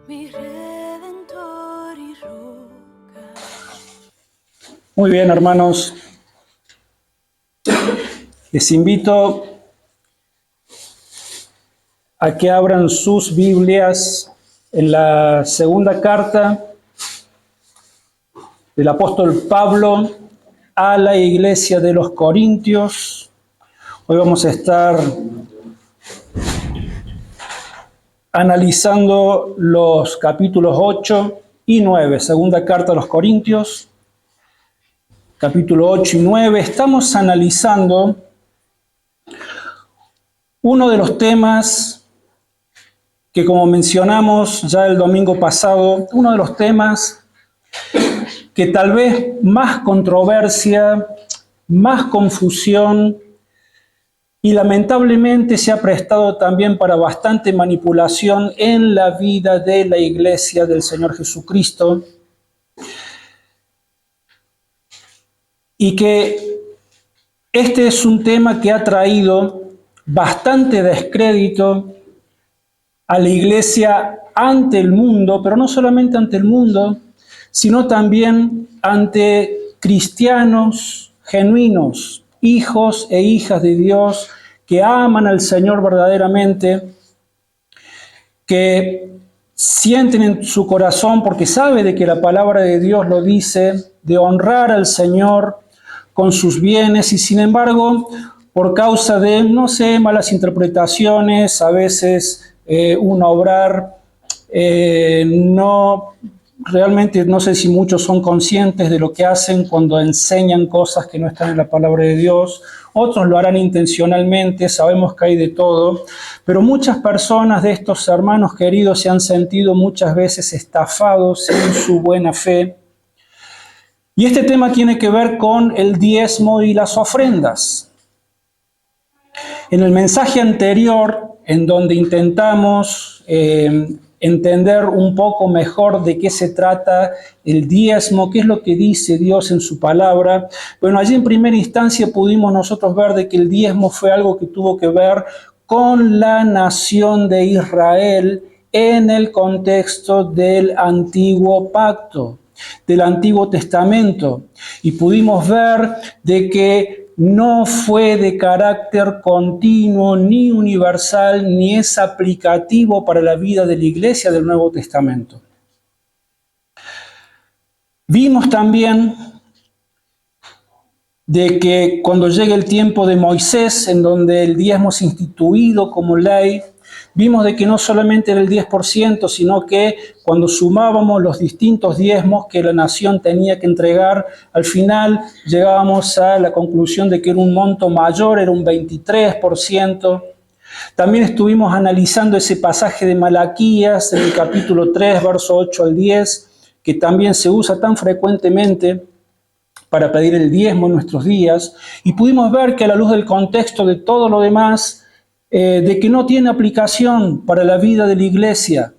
mi Redentor y roca. Muy bien, hermanos. Les invito a que abran sus Biblias en la segunda carta del apóstol Pablo a la iglesia de los Corintios. Hoy vamos a estar analizando los capítulos 8 y 9, segunda carta a los Corintios, capítulo 8 y 9. Estamos analizando uno de los temas que, como mencionamos ya el domingo pasado, uno de los temas que tal vez más controversia, más confusión y lamentablemente se ha prestado también para bastante manipulación en la vida de la iglesia del Señor Jesucristo, y que este es un tema que ha traído bastante descrédito a la iglesia ante el mundo, pero no solamente ante el mundo, sino también ante cristianos genuinos, hijos e hijas de Dios que aman al Señor verdaderamente, que sienten en su corazón, porque sabe de que la palabra de Dios lo dice, de honrar al Señor con sus bienes, y sin embargo, por causa de, no sé, malas interpretaciones, a veces un obrar, realmente no sé si muchos son conscientes de lo que hacen cuando enseñan cosas que no están en la palabra de Dios. Otros lo harán intencionalmente, sabemos que hay de todo, pero muchas personas de estos hermanos queridos se han sentido muchas veces estafados en su buena fe. Y este tema tiene que ver con el diezmo y las ofrendas. En el mensaje anterior, en donde intentamos entender un poco mejor de qué se trata el diezmo, qué es lo que dice Dios en su palabra, bueno, allí en primera instancia pudimos nosotros ver de que el diezmo fue algo que tuvo que ver con la nación de Israel en el contexto del antiguo pacto, del Antiguo Testamento, y pudimos ver de que no fue de carácter continuo, ni universal, ni es aplicativo para la vida de la iglesia del Nuevo Testamento. Vimos también de que cuando llega el tiempo de Moisés, en donde el diezmo es instituido como ley, vimos de que no solamente era el 10%, sino que cuando sumábamos los distintos diezmos que la nación tenía que entregar, al final llegábamos a la conclusión de que era un monto mayor, era un 23%. También estuvimos analizando ese pasaje de Malaquías, en el capítulo 3, verso 8 al 10, que también se usa tan frecuentemente para pedir el diezmo en nuestros días, y pudimos ver que a la luz del contexto de todo lo demás, de que no tiene aplicación para la vida de la iglesia.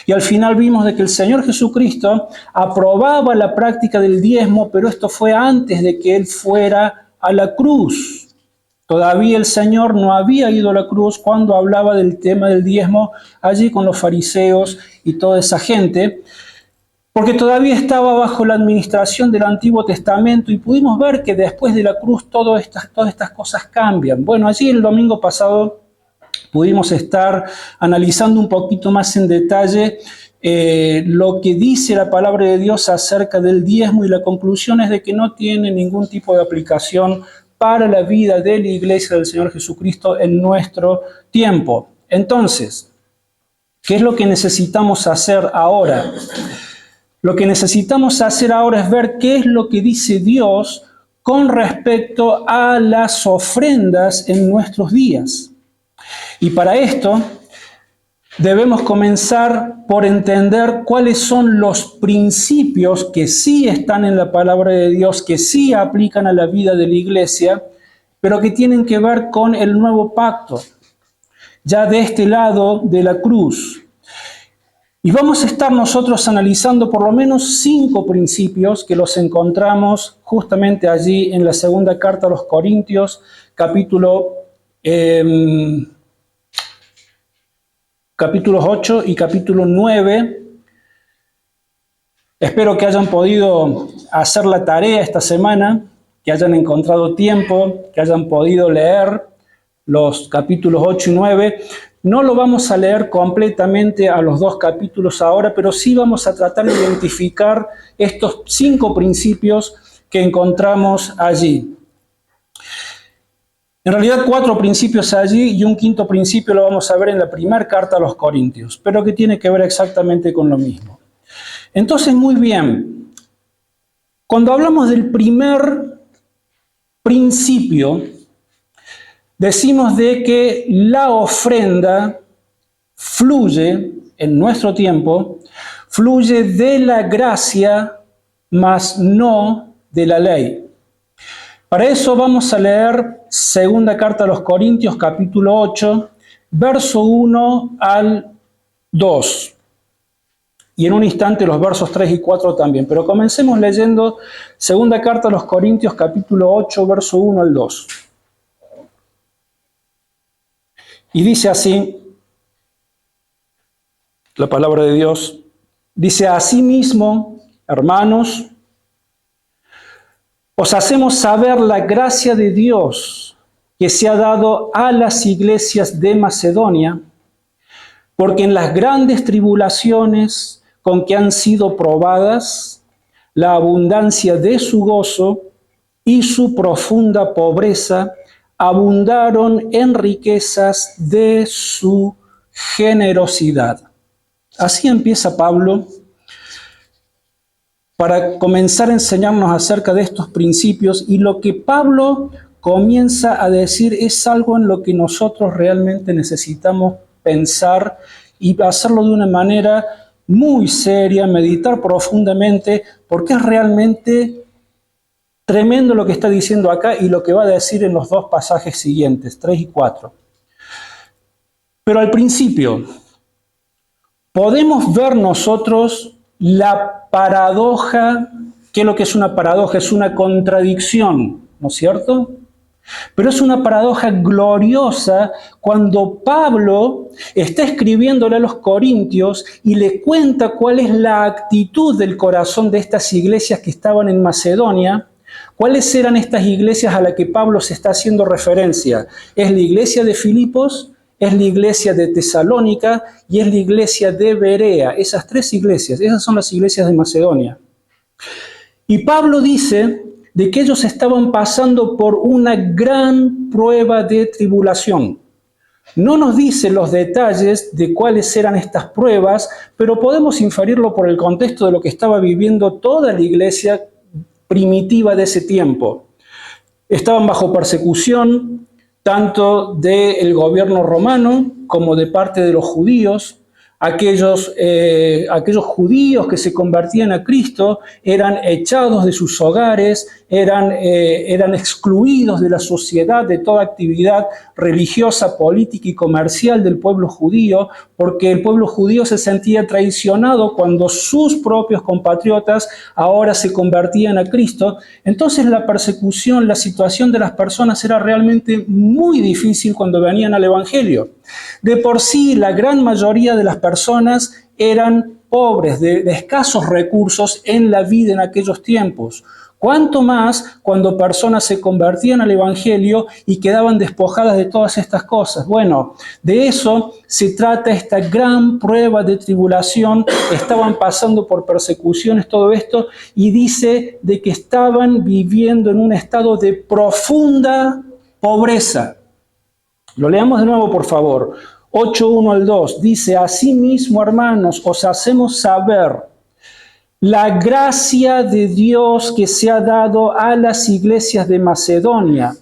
Y al final vimos de que el Señor Jesucristo aprobaba la práctica del diezmo, pero esto fue antes de que Él fuera a la cruz. Todavía el Señor no había ido a la cruz cuando hablaba del tema del diezmo allí con los fariseos y toda esa gente, porque todavía estaba bajo la administración del Antiguo Testamento, y pudimos ver que después de la cruz todas estas cosas cambian. Bueno, allí el domingo pasado pudimos estar analizando un poquito más en detalle lo que dice la palabra de Dios acerca del diezmo, y la conclusión es de que no tiene ningún tipo de aplicación para la vida de la iglesia del Señor Jesucristo en nuestro tiempo. Entonces, ¿qué es lo que necesitamos hacer ahora? Lo que necesitamos hacer ahora es ver qué es lo que dice Dios con respecto a las ofrendas en nuestros días. Y para esto debemos comenzar por entender cuáles son los principios que sí están en la palabra de Dios, que sí aplican a la vida de la iglesia, pero que tienen que ver con el nuevo pacto, ya de este lado de la cruz. Y vamos a estar nosotros analizando por lo menos 5 principios que los encontramos justamente allí en la segunda carta a los Corintios, capítulo capítulos 8 y capítulo 9. Espero que hayan podido hacer la tarea esta semana, que hayan encontrado tiempo, que hayan podido leer los capítulos 8 y 9. No lo vamos a leer completamente a los 2 capítulos ahora, pero sí vamos a tratar de identificar estos 5 principios que encontramos allí. En realidad 4 principios allí y un 5.º principio lo vamos a ver en la primera carta a los Corintios, pero que tiene que ver exactamente con lo mismo. Entonces, muy bien, cuando hablamos del primer principio, decimos de que la ofrenda fluye, en nuestro tiempo, fluye de la gracia, mas no de la ley. Para eso vamos a leer segunda carta a los Corintios, capítulo 8, verso 1 al 2. Y en un instante los versos 3 y 4 también. Pero comencemos leyendo segunda carta a los Corintios, capítulo 8, verso 1 al 2. Y dice así, la palabra de Dios, dice: asimismo, hermanos, os hacemos saber la gracia de Dios que se ha dado a las iglesias de Macedonia, porque en las grandes tribulaciones con que han sido probadas, la abundancia de su gozo y su profunda pobreza abundaron en riquezas de su generosidad. Así empieza Pablo para comenzar a enseñarnos acerca de estos principios, y lo que Pablo comienza a decir es algo en lo que nosotros realmente necesitamos pensar y hacerlo de una manera muy seria, meditar profundamente, porque es realmente tremendo lo que está diciendo acá y lo que va a decir en los 2 pasajes siguientes, 3 y 4. Pero al principio, podemos ver nosotros la paradoja. ¿Qué es lo que es una paradoja? Es una contradicción, ¿no es cierto? Pero es una paradoja gloriosa cuando Pablo está escribiéndole a los Corintios y le cuenta cuál es la actitud del corazón de estas iglesias que estaban en Macedonia. ¿Cuáles eran estas iglesias a las que Pablo se está haciendo referencia? Es la iglesia de Filipos, es la iglesia de Tesalónica y es la iglesia de Berea. Esas 3 iglesias, esas son las iglesias de Macedonia. Y Pablo dice de que ellos estaban pasando por una gran prueba de tribulación. No nos dice los detalles de cuáles eran estas pruebas, pero podemos inferirlo por el contexto de lo que estaba viviendo toda la iglesia primitiva de ese tiempo. Estaban bajo persecución, tanto del gobierno romano como de parte de los judíos. Aquellos judíos que se convertían a Cristo eran echados de sus hogares, eran excluidos de la sociedad, de toda actividad religiosa, política y comercial del pueblo judío, porque el pueblo judío se sentía traicionado cuando sus propios compatriotas ahora se convertían a Cristo. Entonces la persecución, la situación de las personas era realmente muy difícil cuando venían al Evangelio. De por sí, la gran mayoría de las personas eran pobres, de escasos recursos en la vida en aquellos tiempos. Cuanto más cuando personas se convertían al Evangelio y quedaban despojadas de todas estas cosas. Bueno, de eso se trata esta gran prueba de tribulación. Estaban pasando por persecuciones, todo esto, y dice de que estaban viviendo en un estado de profunda pobreza. Lo leamos de nuevo, por favor. 8:1 al 2. Dice: asimismo, hermanos, os hacemos saber la gracia de Dios que se ha dado a las iglesias de Macedonia,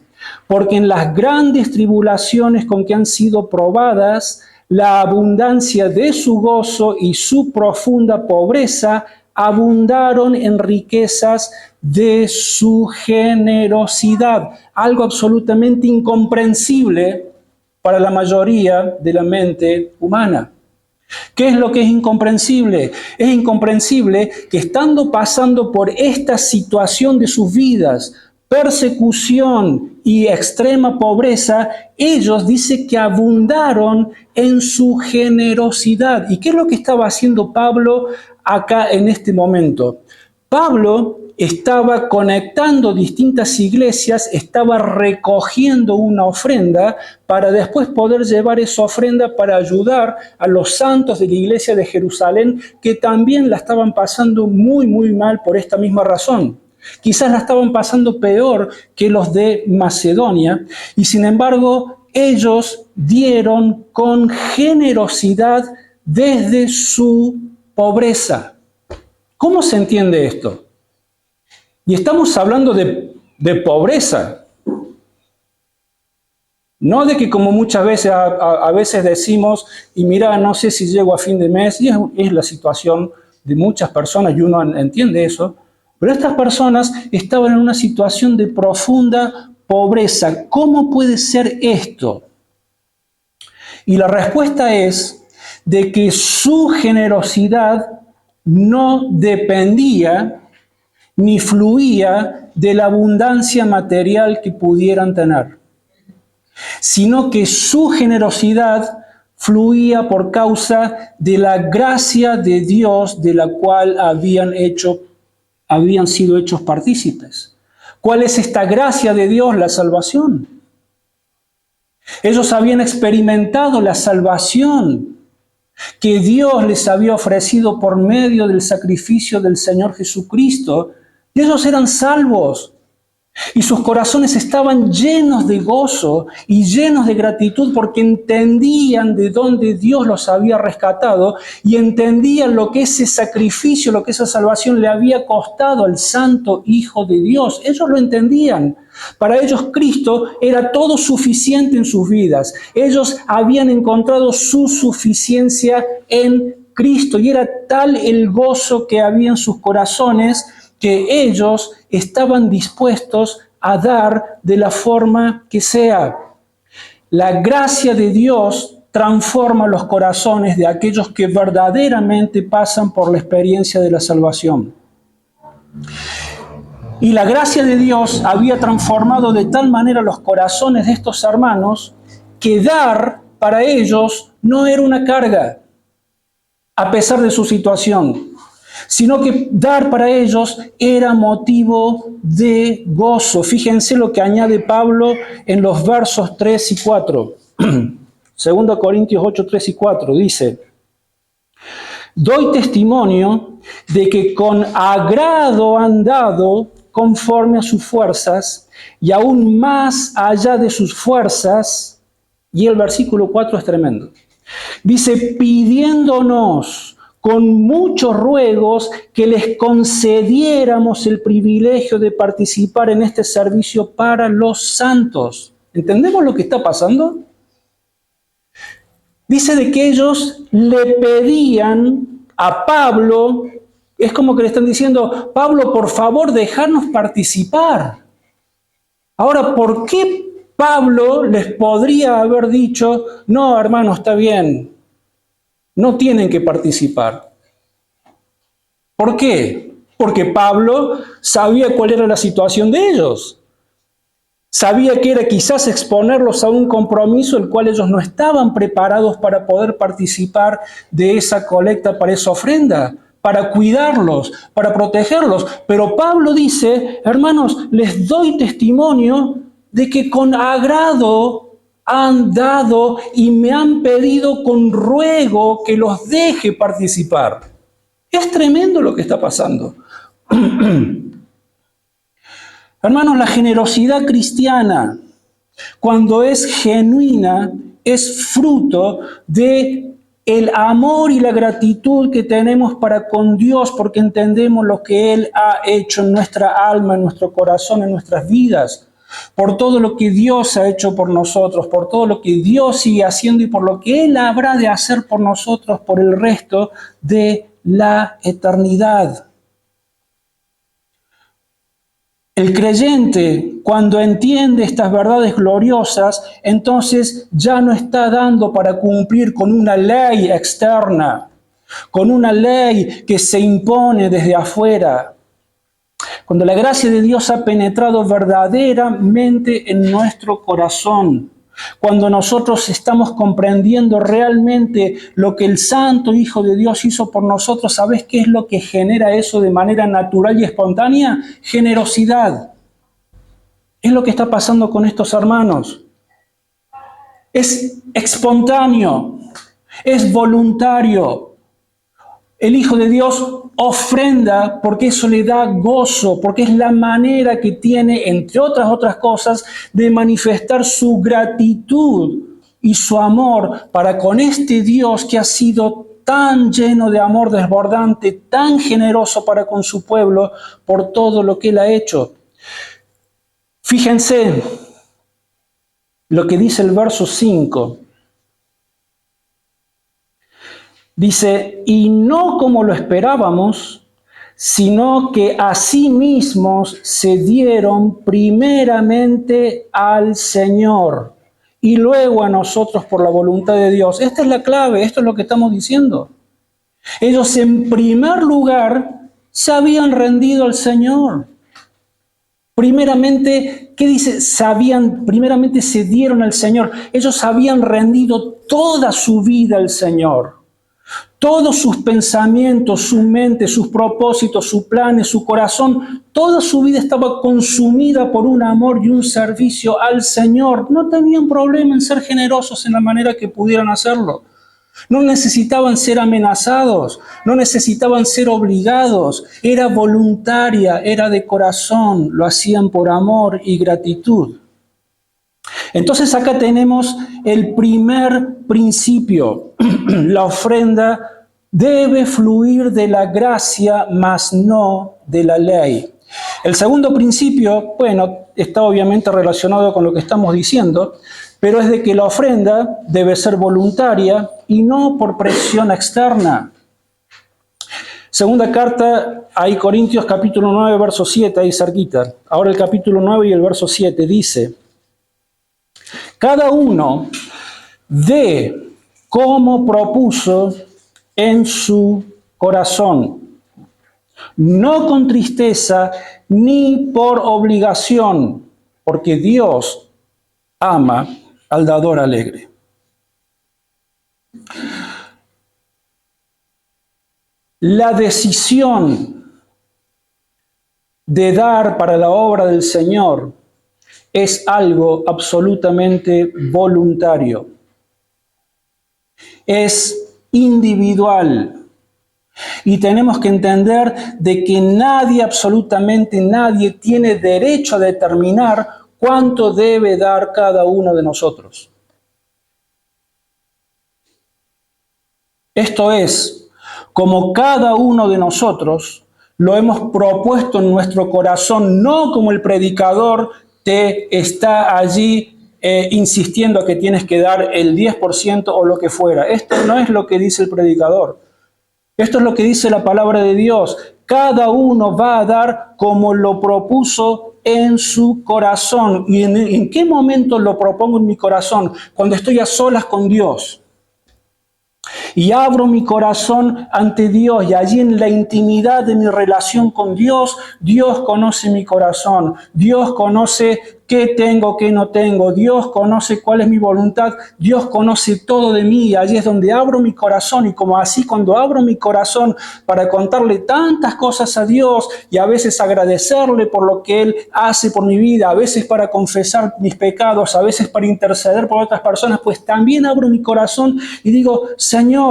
porque en las grandes tribulaciones con que han sido probadas, la abundancia de su gozo y su profunda pobreza abundaron en riquezas de su generosidad. Algo absolutamente incomprensible para la mayoría de la mente humana. ¿Qué es lo que es incomprensible? Es incomprensible que estando pasando por esta situación de sus vidas, persecución y extrema pobreza, ellos dice que abundaron en su generosidad. ¿Y qué es lo que estaba haciendo Pablo acá en este momento? Pablo estaba conectando distintas iglesias, estaba recogiendo una ofrenda para después poder llevar esa ofrenda para ayudar a los santos de la iglesia de Jerusalén que también la estaban pasando muy, muy mal por esta misma razón. Quizás la estaban pasando peor que los de Macedonia y sin embargo ellos dieron con generosidad desde su pobreza. ¿Cómo se entiende esto? Y estamos hablando de pobreza. No de que como muchas veces a veces decimos, y mira, no sé si llego a fin de mes, y es la situación de muchas personas y uno entiende eso, pero estas personas estaban en una situación de profunda pobreza. ¿Cómo puede ser esto? Y la respuesta es de que su generosidad no dependía ni fluía de la abundancia material que pudieran tener, sino que su generosidad fluía por causa de la gracia de Dios de la cual habían sido hechos partícipes. ¿Cuál es esta gracia de Dios? La salvación. Ellos habían experimentado la salvación que Dios les había ofrecido por medio del sacrificio del Señor Jesucristo. Y ellos eran salvos. Y sus corazones estaban llenos de gozo y llenos de gratitud porque entendían de dónde Dios los había rescatado y entendían lo que ese sacrificio, lo que esa salvación le había costado al Santo Hijo de Dios. Ellos lo entendían. Para ellos Cristo era todo suficiente en sus vidas. Ellos habían encontrado su suficiencia en Cristo y era tal el gozo que había en sus corazones que ellos estaban dispuestos a dar de la forma que sea. La gracia de Dios transforma los corazones de aquellos que verdaderamente pasan por la experiencia de la salvación. Y la gracia de Dios había transformado de tal manera los corazones de estos hermanos que dar para ellos no era una carga, a pesar de su situación, sino que dar para ellos era motivo de gozo. Fíjense lo que añade Pablo en los versos 3 y 4. 2 Corintios 8, 3 y 4 dice: doy testimonio de que con agrado han dado conforme a sus fuerzas y aún más allá de sus fuerzas. Y el versículo 4 es tremendo. Dice, pidiéndonos con muchos ruegos que les concediéramos el privilegio de participar en este servicio para los santos. ¿Entendemos lo que está pasando? Dice de que ellos le pedían a Pablo, es como que le están diciendo, Pablo, por favor, déjanos participar. Ahora, ¿por qué Pablo les podría haber dicho, no, hermano, está bien, no tienen que participar? ¿Por qué? Porque Pablo sabía cuál era la situación de ellos. Sabía que era quizás exponerlos a un compromiso el cual ellos no estaban preparados para poder participar de esa colecta, para esa ofrenda, para cuidarlos, para protegerlos. Pero Pablo dice, hermanos, les doy testimonio de que con agrado han dado y me han pedido con ruego que los deje participar. Es tremendo lo que está pasando. Hermanos, la generosidad cristiana, cuando es genuina, es fruto de el amor y la gratitud que tenemos para con Dios, porque entendemos lo que Él ha hecho en nuestra alma, en nuestro corazón, en nuestras vidas, por todo lo que Dios ha hecho por nosotros, por todo lo que Dios sigue haciendo y por lo que Él habrá de hacer por nosotros por el resto de la eternidad. El creyente, cuando entiende estas verdades gloriosas, entonces ya no está dando para cumplir con una ley externa, con una ley que se impone desde afuera. Cuando la gracia de Dios ha penetrado verdaderamente en nuestro corazón. Cuando nosotros estamos comprendiendo realmente lo que el Santo Hijo de Dios hizo por nosotros, ¿sabes qué es lo que genera eso de manera natural y espontánea? Generosidad. Es lo que está pasando con estos hermanos. Es espontáneo, es voluntario. El Hijo de Dios ofrenda porque eso le da gozo, porque es la manera que tiene, entre otras cosas, de manifestar su gratitud y su amor para con este Dios que ha sido tan lleno de amor desbordante, tan generoso para con su pueblo por todo lo que Él ha hecho. Fíjense lo que dice el verso 5. Dice, y no como lo esperábamos, sino que a sí mismos se dieron primeramente al Señor y luego a nosotros por la voluntad de Dios. Esta es la clave, esto es lo que estamos diciendo. Ellos en primer lugar se habían rendido al Señor. Primeramente, ¿qué dice? Primeramente se dieron al Señor. Ellos habían rendido toda su vida al Señor. Todos sus pensamientos, su mente, sus propósitos, sus planes, su corazón, toda su vida estaba consumida por un amor y un servicio al Señor. No tenían problema en ser generosos en la manera que pudieran hacerlo. No necesitaban ser amenazados, no necesitaban ser obligados. Era voluntaria, era de corazón, lo hacían por amor y gratitud. Entonces acá tenemos el primer principio. La ofrenda debe fluir de la gracia, mas no de la ley. El segundo principio, bueno, está obviamente relacionado con lo que estamos diciendo, pero es de que la ofrenda debe ser voluntaria y no por presión externa. Segunda carta a Corintios capítulo 9, verso 7, ahí cerquita. Ahora el capítulo 9 y el verso 7 dice: cada uno dé como propuso en su corazón, no con tristeza ni por obligación, porque Dios ama al dador alegre. La decisión de dar para la obra del Señor es algo absolutamente voluntario. Es individual. Y tenemos que entender de que nadie, absolutamente nadie, tiene derecho a determinar cuánto debe dar cada uno de nosotros. Esto es, como cada uno de nosotros lo hemos propuesto en nuestro corazón, no como el predicador te está allí insistiendo a que tienes que dar el 10% o lo que fuera. Esto no es lo que dice el predicador. Esto es lo que dice la palabra de Dios. Cada uno va a dar como lo propuso en su corazón. ¿Y en qué momento lo propongo en mi corazón? Cuando estoy a solas con Dios. Y abro mi corazón ante Dios y allí en la intimidad de mi relación con Dios, Dios conoce mi corazón, Dios conoce qué tengo, qué no tengo, Dios conoce cuál es mi voluntad, Dios conoce todo de mí y allí es donde abro mi corazón y como así cuando abro mi corazón para contarle tantas cosas a Dios y a veces agradecerle por lo que Él hace por mi vida, a veces para confesar mis pecados, a veces para interceder por otras personas, pues también abro mi corazón y digo, Señor,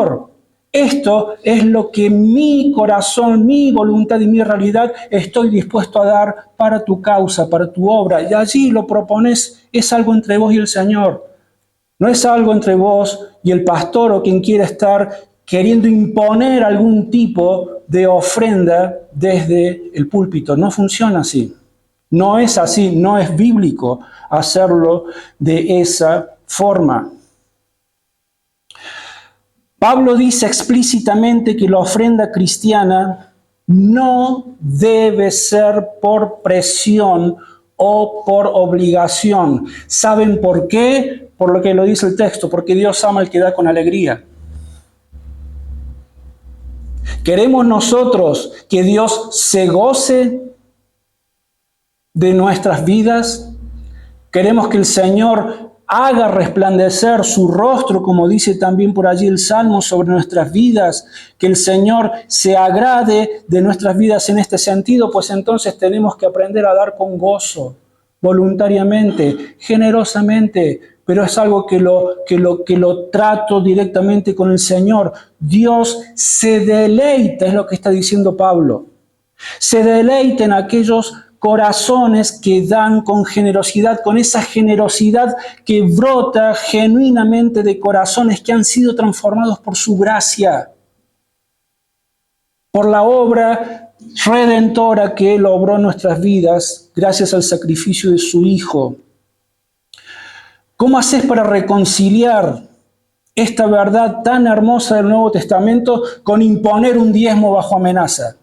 esto es lo que mi corazón, mi voluntad y mi realidad estoy dispuesto a dar para tu causa, para tu obra. Y allí lo propones, es algo entre vos y el Señor. No es algo entre vos y el pastor o quien quiera estar queriendo imponer algún tipo de ofrenda desde el púlpito. No funciona así. No es así, no es bíblico hacerlo de esa forma. Pablo dice explícitamente que la ofrenda cristiana no debe ser por presión o por obligación. ¿Saben por qué? Por lo que lo dice el texto, porque Dios ama al que da con alegría. ¿Queremos nosotros que Dios se goce de nuestras vidas. Queremos que el Señor haga resplandecer su rostro, como dice también por allí el Salmo, sobre nuestras vidas, que el Señor se agrade de nuestras vidas en este sentido, pues entonces tenemos que aprender a dar con gozo, voluntariamente, generosamente, pero es algo que lo trato directamente con el Señor. Dios se deleita, es lo que está diciendo Pablo. Se deleita en aquellos corazones que dan con generosidad, con esa generosidad que brota genuinamente de corazones que han sido transformados por su gracia, por la obra redentora que Él obró en nuestras vidas, gracias al sacrificio de su Hijo. ¿Cómo haces para reconciliar esta verdad tan hermosa del Nuevo Testamento con imponer un diezmo bajo amenaza?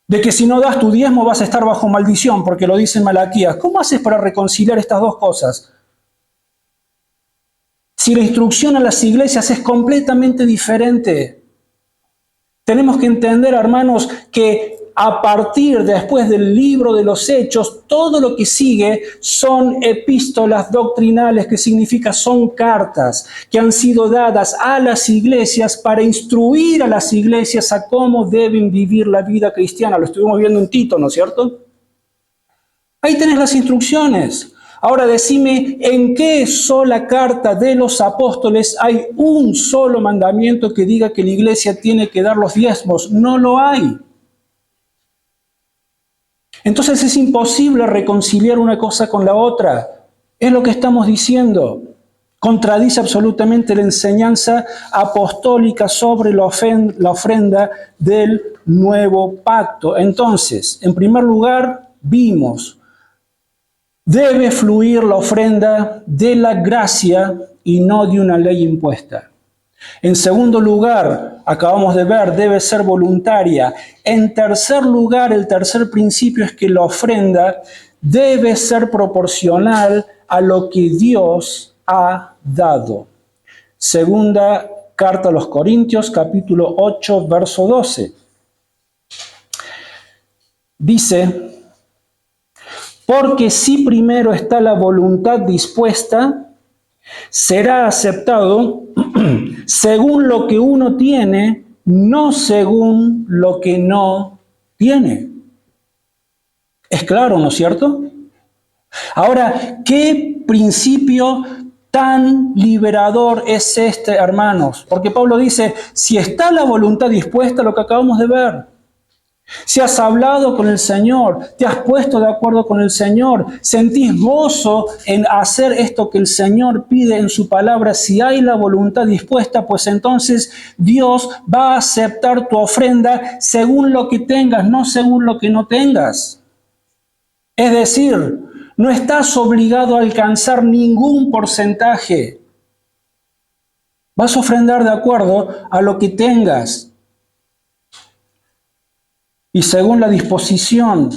De que si no das tu diezmo vas a estar bajo maldición, porque lo dice Malaquías. ¿Cómo haces para reconciliar estas dos cosas? Si la instrucción a las iglesias es completamente diferente. Tenemos que entender, hermanos, que a partir después del libro de los Hechos, todo lo que sigue son epístolas doctrinales, que significa son cartas que han sido dadas a las iglesias para instruir a las iglesias a cómo deben vivir la vida cristiana. Lo estuvimos viendo en Tito, ¿no es cierto? Ahí tenés las instrucciones. Ahora decime, ¿en qué sola carta de los apóstoles hay un solo mandamiento que diga que la iglesia tiene que dar los diezmos? No lo hay. Entonces es imposible reconciliar una cosa con la otra. Es lo que estamos diciendo. Contradice absolutamente la enseñanza apostólica sobre la ofrenda del nuevo pacto. Entonces, en primer lugar, vimos, debe fluir la ofrenda de la gracia y no de una ley impuesta. En segundo lugar, acabamos de ver, debe ser voluntaria. En tercer lugar, el tercer principio es que la ofrenda debe ser proporcional a lo que Dios ha dado. Segunda carta a los Corintios, capítulo 8, verso 12. Dice, porque si primero está la voluntad dispuesta, será aceptado según lo que uno tiene, no según lo que no tiene. Es claro, ¿no es cierto? Ahora, ¿qué principio tan liberador es este, hermanos? Porque Pablo dice, si está la voluntad dispuesta, lo que acabamos de ver. Si has hablado con el Señor, te has puesto de acuerdo con el Señor, sentís gozo en hacer esto que el Señor pide en su palabra, si hay la voluntad dispuesta, pues entonces Dios va a aceptar tu ofrenda según lo que tengas, no según lo que no tengas. Es decir, no estás obligado a alcanzar ningún porcentaje. Vas a ofrendar de acuerdo a lo que tengas. Y según la disposición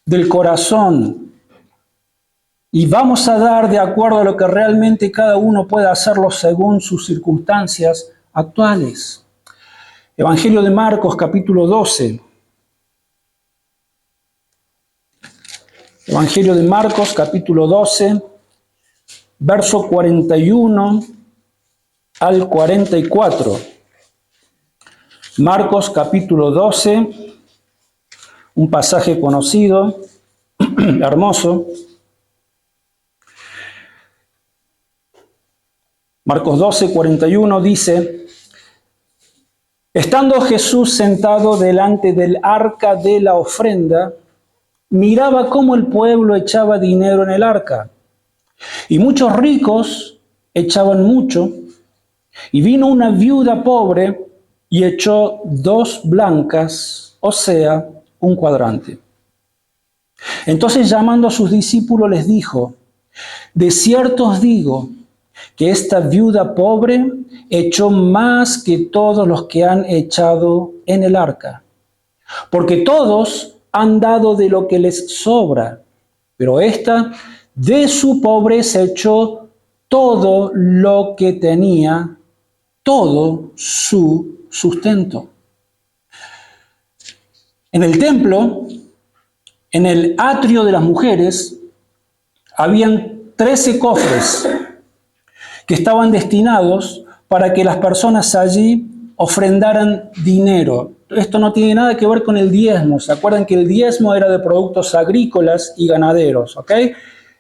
del corazón. Y vamos a dar de acuerdo a lo que realmente cada uno pueda hacerlo según sus circunstancias actuales. Evangelio de Marcos, capítulo 12. Evangelio de Marcos, capítulo 12, verso 41 al 44. Marcos, capítulo 12. Un pasaje conocido, hermoso. Marcos 12, 41 dice, estando Jesús sentado delante del arca de la ofrenda, miraba cómo el pueblo echaba dinero en el arca. Y muchos ricos echaban mucho. Y vino una viuda pobre y echó 2 blancas, o sea, un cuadrante. Entonces llamando a sus discípulos les dijo, de cierto os digo que esta viuda pobre echó más que todos los que han echado en el arca, porque todos han dado de lo que les sobra, pero esta de su pobreza echó todo lo que tenía, todo su sustento. En el templo, en el atrio de las mujeres habían 13 cofres que estaban destinados para que las personas allí ofrendaran dinero. Esto no tiene nada que ver con el diezmo. ¿Se acuerdan que el diezmo era de productos agrícolas y ganaderos? ¿Ok?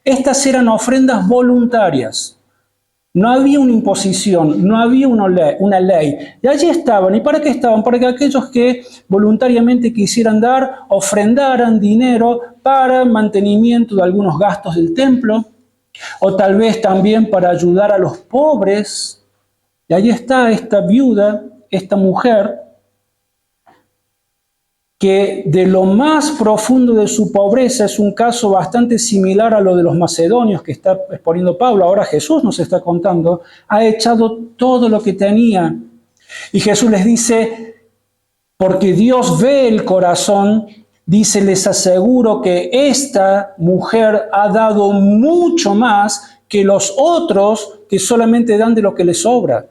Estas eran ofrendas voluntarias. No había una imposición, no había una ley. Y allí estaban. ¿Y para qué estaban? Para que aquellos que voluntariamente quisieran dar, ofrendaran dinero para mantenimiento de algunos gastos del templo, o tal vez también para ayudar a los pobres. Y allí está esta viuda, esta mujer, que de lo más profundo de su pobreza, es un caso bastante similar a lo de los macedonios que está exponiendo Pablo, ahora Jesús nos está contando, ha echado todo lo que tenía. Y Jesús les dice, porque Dios ve el corazón, dice, les aseguro que esta mujer ha dado mucho más que los otros que solamente dan de lo que les sobra.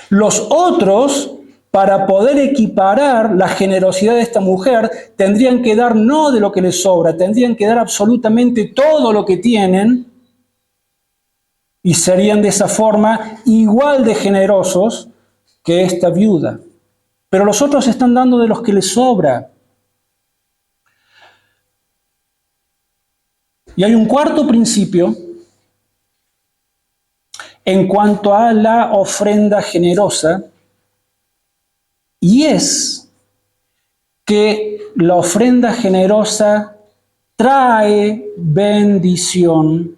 Los otros, para poder equiparar la generosidad de esta mujer, tendrían que dar no de lo que les sobra, tendrían que dar absolutamente todo lo que tienen y serían de esa forma igual de generosos que esta viuda. Pero los otros están dando de los que les sobra. Y hay un cuarto principio en cuanto a la ofrenda generosa, y es que la ofrenda generosa trae bendición,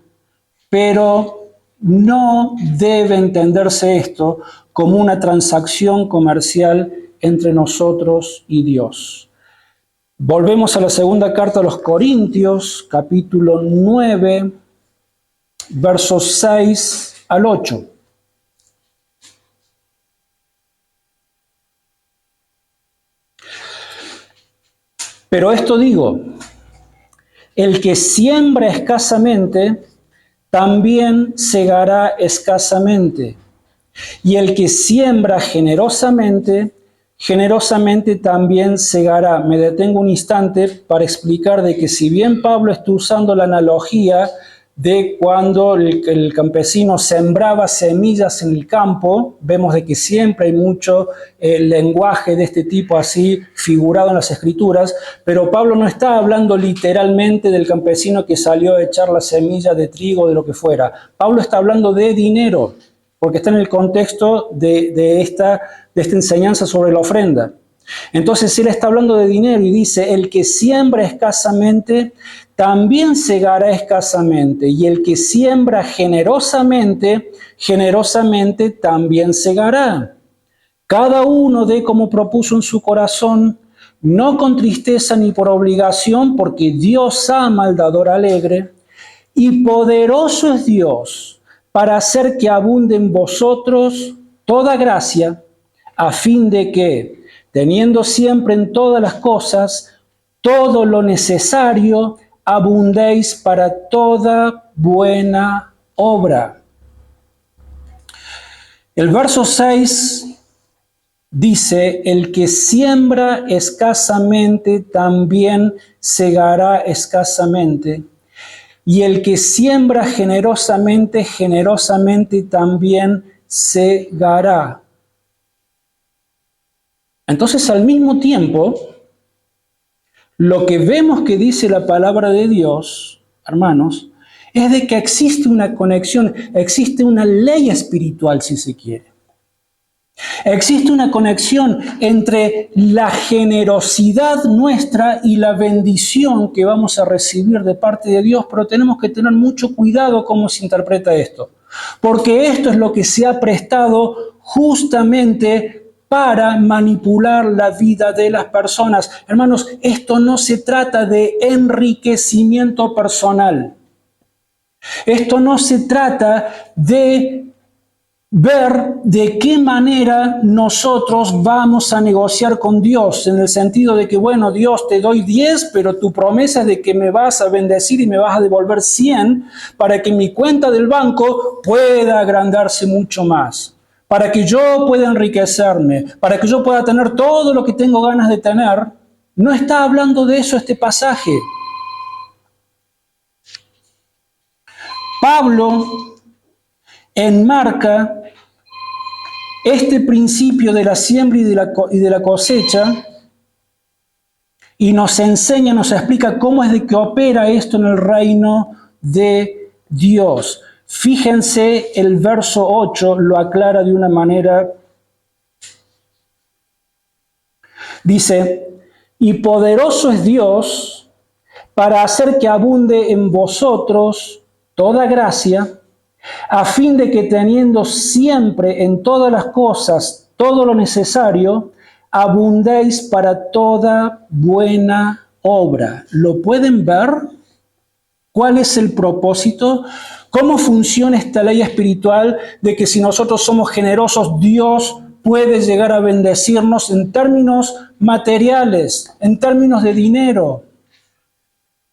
pero no debe entenderse esto como una transacción comercial entre nosotros y Dios. Volvemos a la segunda carta a los Corintios, capítulo 9, versos 6 al 8. Pero esto digo, el que siembra escasamente, también segará escasamente. Y el que siembra generosamente, generosamente también segará. Me detengo un instante para explicar de que si bien Pablo está usando la analogía de cuando el campesino sembraba semillas en el campo, vemos de que siempre hay mucho lenguaje de este tipo así figurado en las Escrituras, pero Pablo no está hablando literalmente del campesino que salió a echar la semilla de trigo o de lo que fuera. Pablo está hablando de dinero, porque está en el contexto de esta enseñanza sobre la ofrenda. Entonces él está hablando de dinero y dice, el que siembra escasamente, también segará escasamente, y el que siembra generosamente, generosamente también segará. Cada uno dé como propuso en su corazón, no con tristeza ni por obligación, porque Dios ama al dador alegre, y poderoso es Dios para hacer que abunde en vosotros toda gracia, a fin de que, teniendo siempre en todas las cosas todo lo necesario, abundéis para toda buena obra. El verso 6 dice, el que siembra escasamente también segará escasamente, y el que siembra generosamente, generosamente también segará. Entonces, al mismo tiempo, lo que vemos que dice la palabra de Dios, hermanos, es de que existe una conexión, existe una ley espiritual, si se quiere. Existe una conexión entre la generosidad nuestra y la bendición que vamos a recibir de parte de Dios, pero tenemos que tener mucho cuidado cómo se interpreta esto, porque esto es lo que se ha prestado justamente para manipular la vida de las personas. Hermanos, esto no se trata de enriquecimiento personal. Esto no se trata de ver de qué manera nosotros vamos a negociar con Dios, en el sentido de que, bueno, Dios, te doy 10, pero tu promesa es de que me vas a bendecir y me vas a devolver 100 para que mi cuenta del banco pueda agrandarse mucho más, para que yo pueda enriquecerme, para que yo pueda tener todo lo que tengo ganas de tener, No está hablando de eso este pasaje. Pablo enmarca este principio de la siembra y de la cosecha y nos enseña, nos explica cómo es de que opera esto en el reino de Dios. Fíjense, el verso 8 lo aclara de una manera. Dice, y poderoso es Dios para hacer que abunde en vosotros toda gracia, a fin de que teniendo siempre en todas las cosas todo lo necesario, abundéis para toda buena obra. ¿Lo pueden ver? ¿Cuál es el propósito? ¿Cómo funciona esta ley espiritual de que si nosotros somos generosos, Dios puede llegar a bendecirnos en términos materiales, en términos de dinero,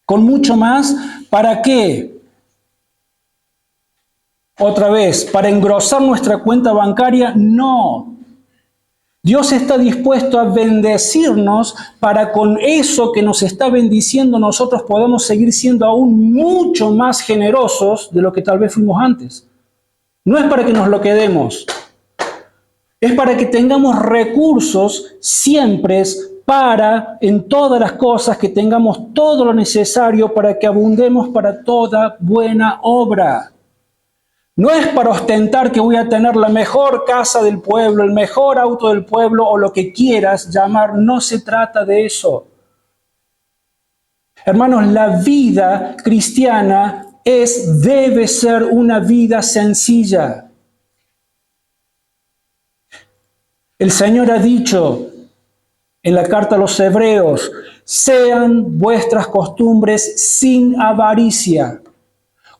con mucho más? ¿Para qué? Otra vez, ¿para engrosar nuestra cuenta bancaria? No. Dios está dispuesto a bendecirnos para con eso que nos está bendiciendo nosotros podamos seguir siendo aún mucho más generosos de lo que tal vez fuimos antes. No es para que nos lo quedemos, es para que tengamos recursos siempre para, en todas las cosas, que tengamos todo lo necesario para que abundemos para toda buena obra. No es para ostentar que voy a tener la mejor casa del pueblo, el mejor auto del pueblo o lo que quieras llamar. No se trata de eso. Hermanos, la vida cristiana debe ser una vida sencilla. El Señor ha dicho en la carta a los Hebreos, sean vuestras costumbres sin avaricia.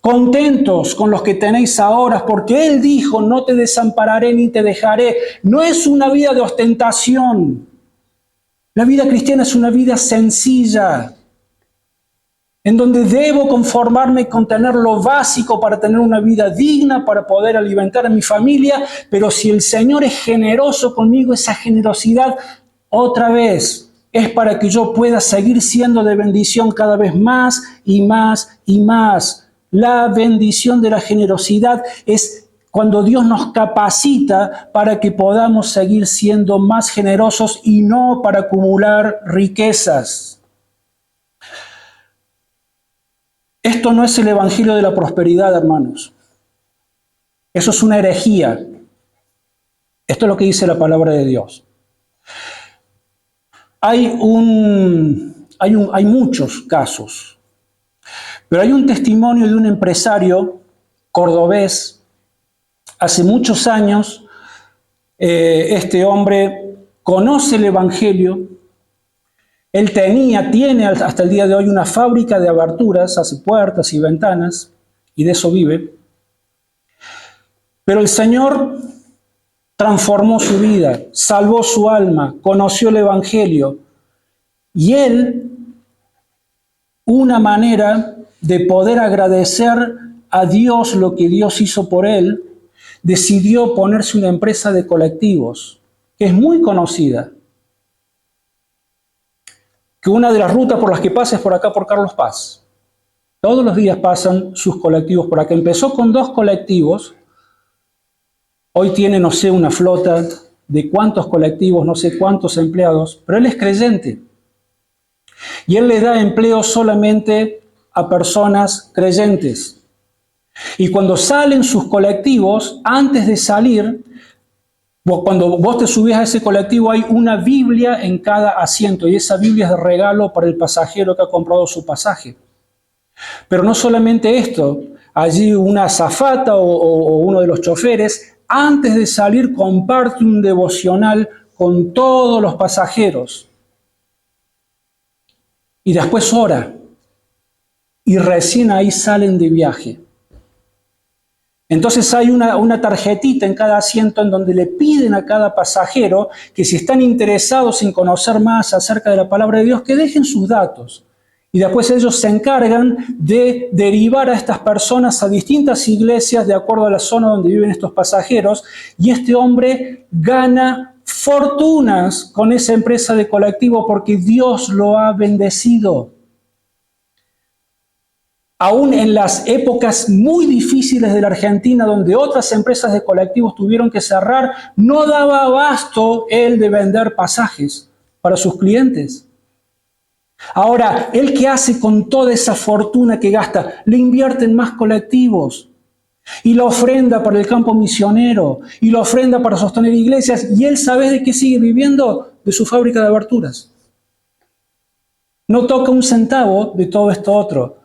Contentos con los que tenéis ahora, porque Él dijo, no te desampararé ni te dejaré. No es una vida de ostentación. La vida cristiana es una vida sencilla, en donde debo conformarme con tener lo básico para tener una vida digna, para poder alimentar a mi familia, pero si el Señor es generoso conmigo, esa generosidad, otra vez, es para que yo pueda seguir siendo de bendición cada vez más y más y más. La bendición de la generosidad es cuando Dios nos capacita para que podamos seguir siendo más generosos y no para acumular riquezas. Esto no es el evangelio de la prosperidad, hermanos. Eso es una herejía. Esto es lo que dice la palabra de Dios. Hay muchos casos. Pero hay un testimonio de un empresario cordobés. Hace muchos años, este hombre conoce el Evangelio. Él tiene hasta el día de hoy una fábrica de aberturas, hace puertas y ventanas, y de eso vive. Pero el Señor transformó su vida, salvó su alma, conoció el Evangelio. Y él, una manera de poder agradecer a Dios lo que Dios hizo por él, decidió ponerse una empresa de colectivos, que es muy conocida. Que una de las rutas por las que pasa es por acá, por Carlos Paz. Todos los días pasan sus colectivos por acá. Empezó con 2 colectivos, hoy tiene, no sé, una flota de cuántos colectivos, no sé cuántos empleados, pero él es creyente. Y él le da empleo solamente a personas creyentes. Y cuando salen sus colectivos, antes de salir, cuando vos te subís a ese colectivo hay una Biblia en cada asiento y esa Biblia es de regalo para el pasajero que ha comprado su pasaje. Pero no solamente esto, allí una azafata o uno de los choferes, antes de salir comparte un devocional con todos los pasajeros. Y después ora. Y recién ahí salen de viaje. Entonces hay una tarjetita en cada asiento en donde le piden a cada pasajero que si están interesados en conocer más acerca de la palabra de Dios, que dejen sus datos. Y después ellos se encargan de derivar a estas personas a distintas iglesias de acuerdo a la zona donde viven estos pasajeros. Y este hombre gana fortunas con esa empresa de colectivo porque Dios lo ha bendecido. Aún en las épocas muy difíciles de la Argentina, donde otras empresas de colectivos tuvieron que cerrar, no daba abasto él de vender pasajes para sus clientes. Ahora, ¿él qué hace con toda esa fortuna que gasta? Le invierte en más colectivos. Y la ofrenda para el campo misionero. Y la ofrenda para sostener iglesias. Y él, ¿sabe de qué sigue viviendo? De su fábrica de aberturas. No toca un centavo de todo esto otro.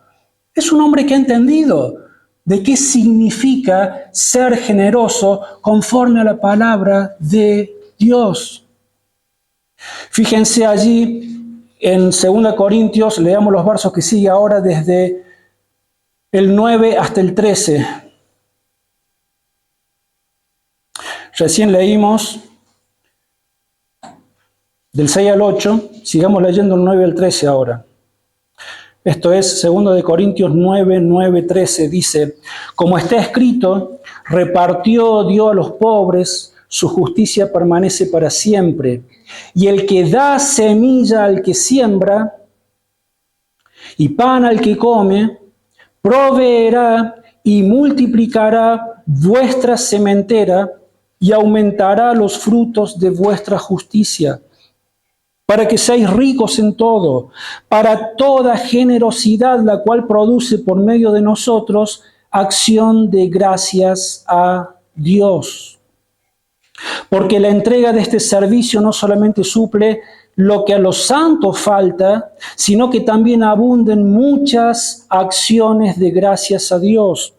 Es un hombre que ha entendido de qué significa ser generoso conforme a la palabra de Dios. Fíjense allí en 2 Corintios, leamos los versos que sigue ahora desde el 9 hasta el 13. Recién leímos del 6 al 8, sigamos leyendo el 9 al 13 ahora. Esto es 2 Corintios 9, 9, 13, dice, como está escrito, repartió, dio a los pobres, su justicia permanece para siempre. Y el que da semilla al que siembra y pan al que come, proveerá y multiplicará vuestra sementera y aumentará los frutos de vuestra justicia, para que seáis ricos en todo, para toda generosidad, la cual produce por medio de nosotros acción de gracias a Dios. Porque la entrega de este servicio no solamente suple lo que a los santos falta, sino que también abunden muchas acciones de gracias a Dios.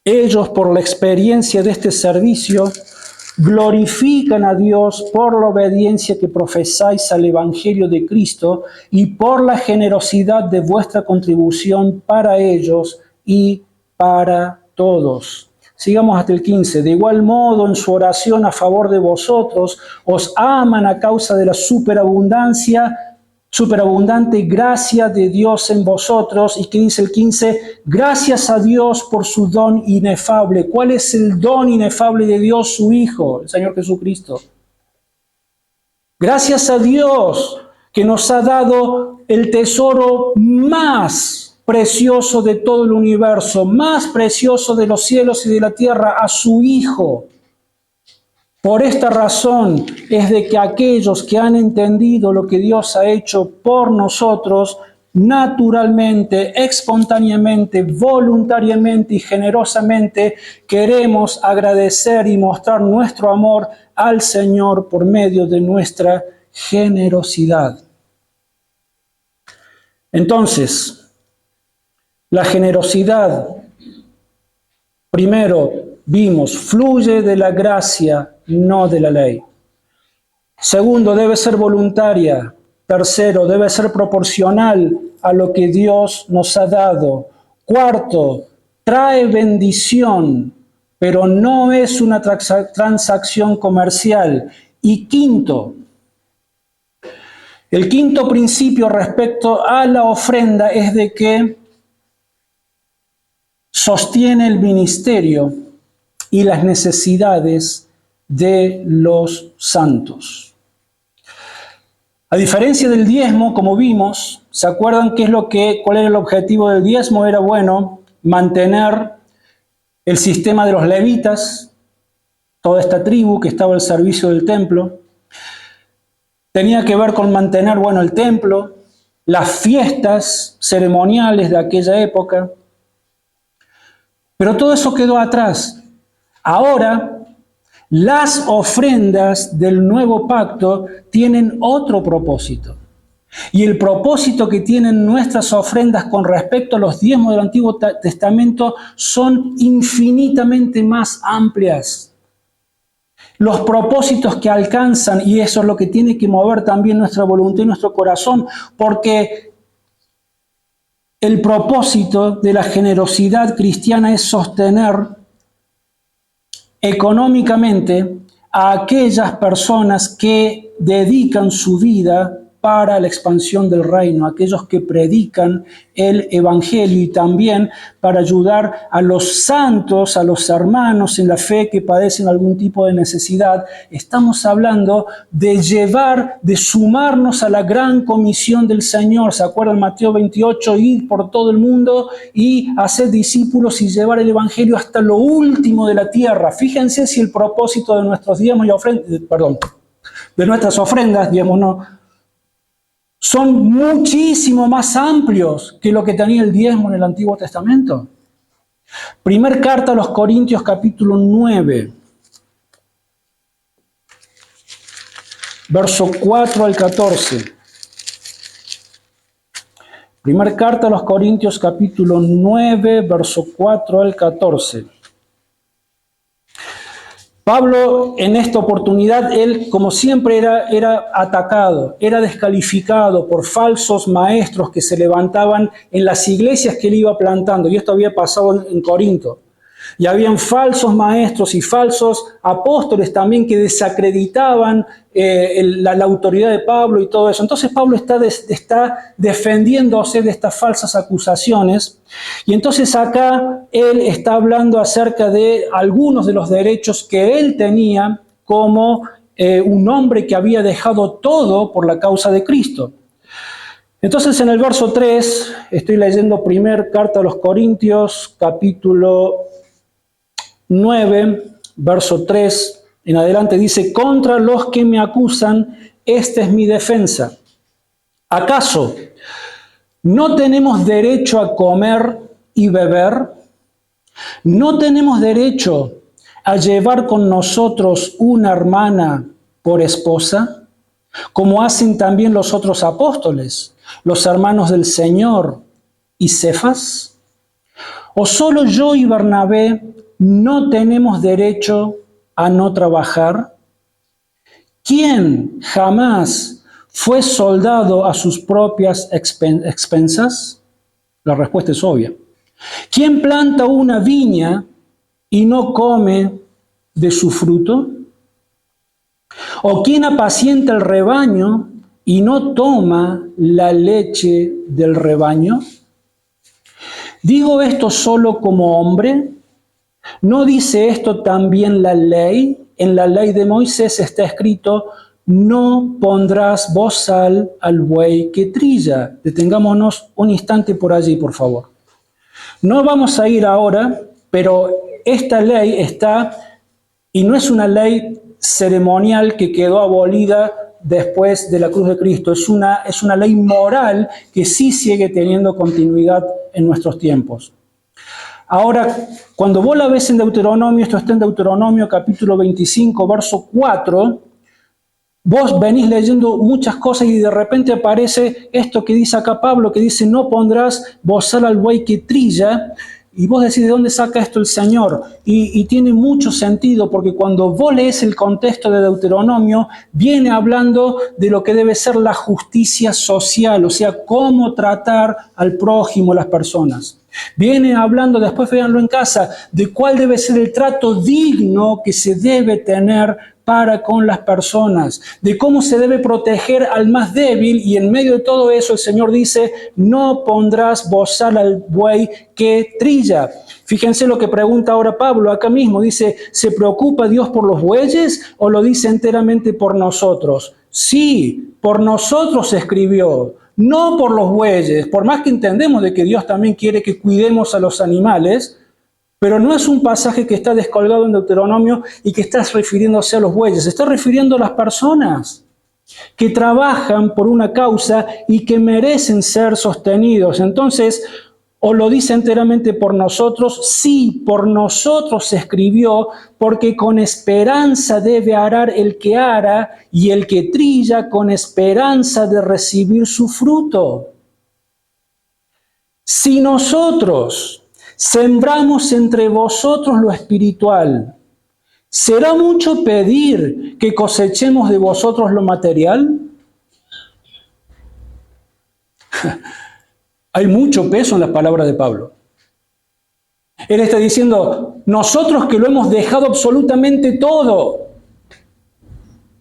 Ellos, por la experiencia de este servicio, glorifican a Dios por la obediencia que profesáis al Evangelio de Cristo y por la generosidad de vuestra contribución para ellos y para todos. Sigamos hasta el 15. De igual modo, en su oración a favor de vosotros, os aman a causa de la superabundante gracia de Dios en vosotros. ¿Y qué dice el 15? Gracias a Dios por su don inefable. ¿Cuál es el don inefable de Dios? Su Hijo, el Señor Jesucristo. Gracias a Dios que nos ha dado el tesoro más precioso de todo el universo, más precioso de los cielos y de la tierra, a su Hijo. Por esta razón es de que aquellos que han entendido lo que Dios ha hecho por nosotros, naturalmente, espontáneamente, voluntariamente y generosamente, queremos agradecer y mostrar nuestro amor al Señor por medio de nuestra generosidad. Entonces, la generosidad, primero vimos, fluye de la gracia, no de la ley. Segundo, debe ser voluntaria. Tercero, debe ser proporcional a lo que Dios nos ha dado. Cuarto, trae bendición, pero no es una transacción comercial. Y quinto, el quinto principio respecto a la ofrenda es de que sostiene el ministerio y las necesidades de los santos. A diferencia del diezmo, como vimos, ¿se acuerdan cuál era el objetivo del diezmo? Era, mantener el sistema de los levitas, toda esta tribu que estaba al servicio del templo. Tenía que ver con mantener, el templo, las fiestas ceremoniales de aquella época. Pero todo eso quedó atrás. Ahora, las ofrendas del nuevo pacto tienen otro propósito. Y el propósito que tienen nuestras ofrendas con respecto a los diezmos del Antiguo Testamento son infinitamente más amplias. Los propósitos que alcanzan, y eso es lo que tiene que mover también nuestra voluntad y nuestro corazón, porque el propósito de la generosidad cristiana es sostener económicamente a aquellas personas que dedican su vida para la expansión del reino, aquellos que predican el Evangelio y también para ayudar a los santos, a los hermanos en la fe que padecen algún tipo de necesidad. Estamos hablando de llevar, de sumarnos a la gran comisión del Señor. ¿Se acuerdan Mateo 28? Ir por todo el mundo y hacer discípulos y llevar el Evangelio hasta lo último de la tierra. Fíjense si el propósito de nuestros diezmos y ofrendas, de nuestras ofrendas, digamos, no, son muchísimo más amplios que lo que tenía el diezmo en el Antiguo Testamento. Primer carta a los Corintios, capítulo 9, verso 4 al 14. Primer carta a los Corintios, capítulo 9, verso 4 al 14. Pablo, en esta oportunidad, él, como siempre, era atacado, era descalificado por falsos maestros que se levantaban en las iglesias que él iba plantando. Y esto había pasado en Corinto. Y habían falsos maestros y falsos apóstoles también que desacreditaban la autoridad de Pablo y todo eso. Entonces Pablo está defendiéndose de estas falsas acusaciones. Y entonces acá él está hablando acerca de algunos de los derechos que él tenía como un hombre que había dejado todo por la causa de Cristo. Entonces en el verso 3, estoy leyendo primer carta a los Corintios, capítulo 9, verso 3 en adelante, dice: contra los que me acusan, esta es mi defensa. ¿Acaso no tenemos derecho a comer y beber? ¿No tenemos derecho a llevar con nosotros una hermana por esposa, como hacen también los otros apóstoles, los hermanos del Señor y Cefas? ¿O solo yo y Bernabé no tenemos derecho a no trabajar? ¿Quién jamás fue soldado a sus propias expensas? La respuesta es obvia. ¿Quién planta una viña y no come de su fruto? ¿O quién apacienta el rebaño y no toma la leche del rebaño? ¿Digo esto solo como hombre? ¿No dice esto también la ley? En la ley de Moisés está escrito: no pondrás bozal al buey que trilla. Detengámonos un instante por allí, por favor. No vamos a ir ahora, pero esta ley está, y no es una ley ceremonial que quedó abolida después de la cruz de Cristo. Es una ley moral que sí sigue teniendo continuidad en nuestros tiempos. Ahora, cuando vos la ves en Deuteronomio, esto está en Deuteronomio capítulo 25, verso 4, vos venís leyendo muchas cosas y de repente aparece esto que dice acá Pablo, que dice: no pondrás bozal al buey que trilla. Y vos decís: ¿de dónde saca esto el Señor? Y tiene mucho sentido, porque cuando vos lees el contexto de Deuteronomio, viene hablando de lo que debe ser la justicia social, o sea, cómo tratar al prójimo, a las personas. Viene hablando, después véanlo en casa, de cuál debe ser el trato digno que se debe tener para con las personas, de cómo se debe proteger al más débil, y en medio de todo eso el Señor dice: no pondrás bozal al buey que trilla. Fíjense lo que pregunta ahora Pablo acá mismo, dice: ¿se preocupa Dios por los bueyes o lo dice enteramente por nosotros? Sí, por nosotros se escribió, no por los bueyes, por más que entendemos de que Dios también quiere que cuidemos a los animales. Pero no es un pasaje que está descolgado en Deuteronomio y que está refiriéndose a los bueyes. Se está refiriendo a las personas que trabajan por una causa y que merecen ser sostenidos. Entonces, o lo dice enteramente por nosotros, sí, por nosotros se escribió, porque con esperanza debe arar el que ara, y el que trilla con esperanza de recibir su fruto. Si nosotros sembramos entre vosotros lo espiritual, ¿será mucho pedir que cosechemos de vosotros lo material? Hay mucho peso en las palabras de Pablo. Él está diciendo: nosotros que lo hemos dejado absolutamente todo,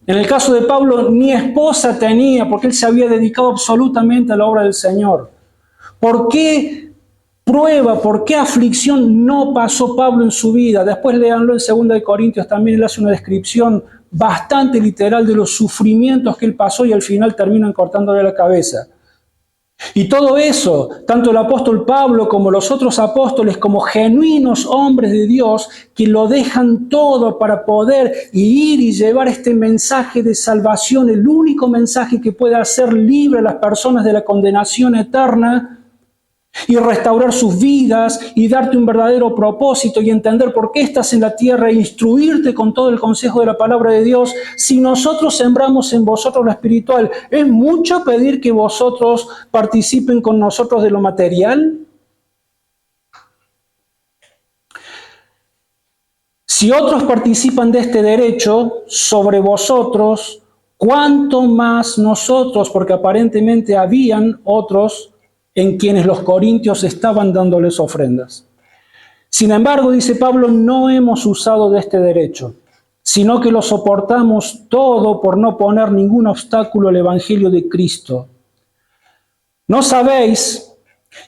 En el caso de Pablo, ni esposa tenía, porque él se había dedicado absolutamente a la obra del Señor. ¿Por qué prueba, por qué aflicción no pasó Pablo en su vida? Después léanlo en 2 Corintios, también él hace una descripción bastante literal de los sufrimientos que él pasó y al final terminan cortándole la cabeza. Y todo eso, tanto el apóstol Pablo como los otros apóstoles, como genuinos hombres de Dios, que lo dejan todo para poder ir y llevar este mensaje de salvación, el único mensaje que puede hacer libre a las personas de la condenación eterna, y restaurar sus vidas y darte un verdadero propósito y entender por qué estás en la tierra e instruirte con todo el consejo de la palabra de Dios. Si nosotros sembramos en vosotros lo espiritual, ¿es mucho pedir que vosotros participen con nosotros de lo material? Si otros participan de este derecho sobre vosotros, ¿cuánto más nosotros? Porque aparentemente habían otros en quienes los corintios estaban dándoles ofrendas. Sin embargo, dice Pablo, no hemos usado de este derecho, sino que lo soportamos todo por no poner ningún obstáculo al Evangelio de Cristo. ¿No sabéis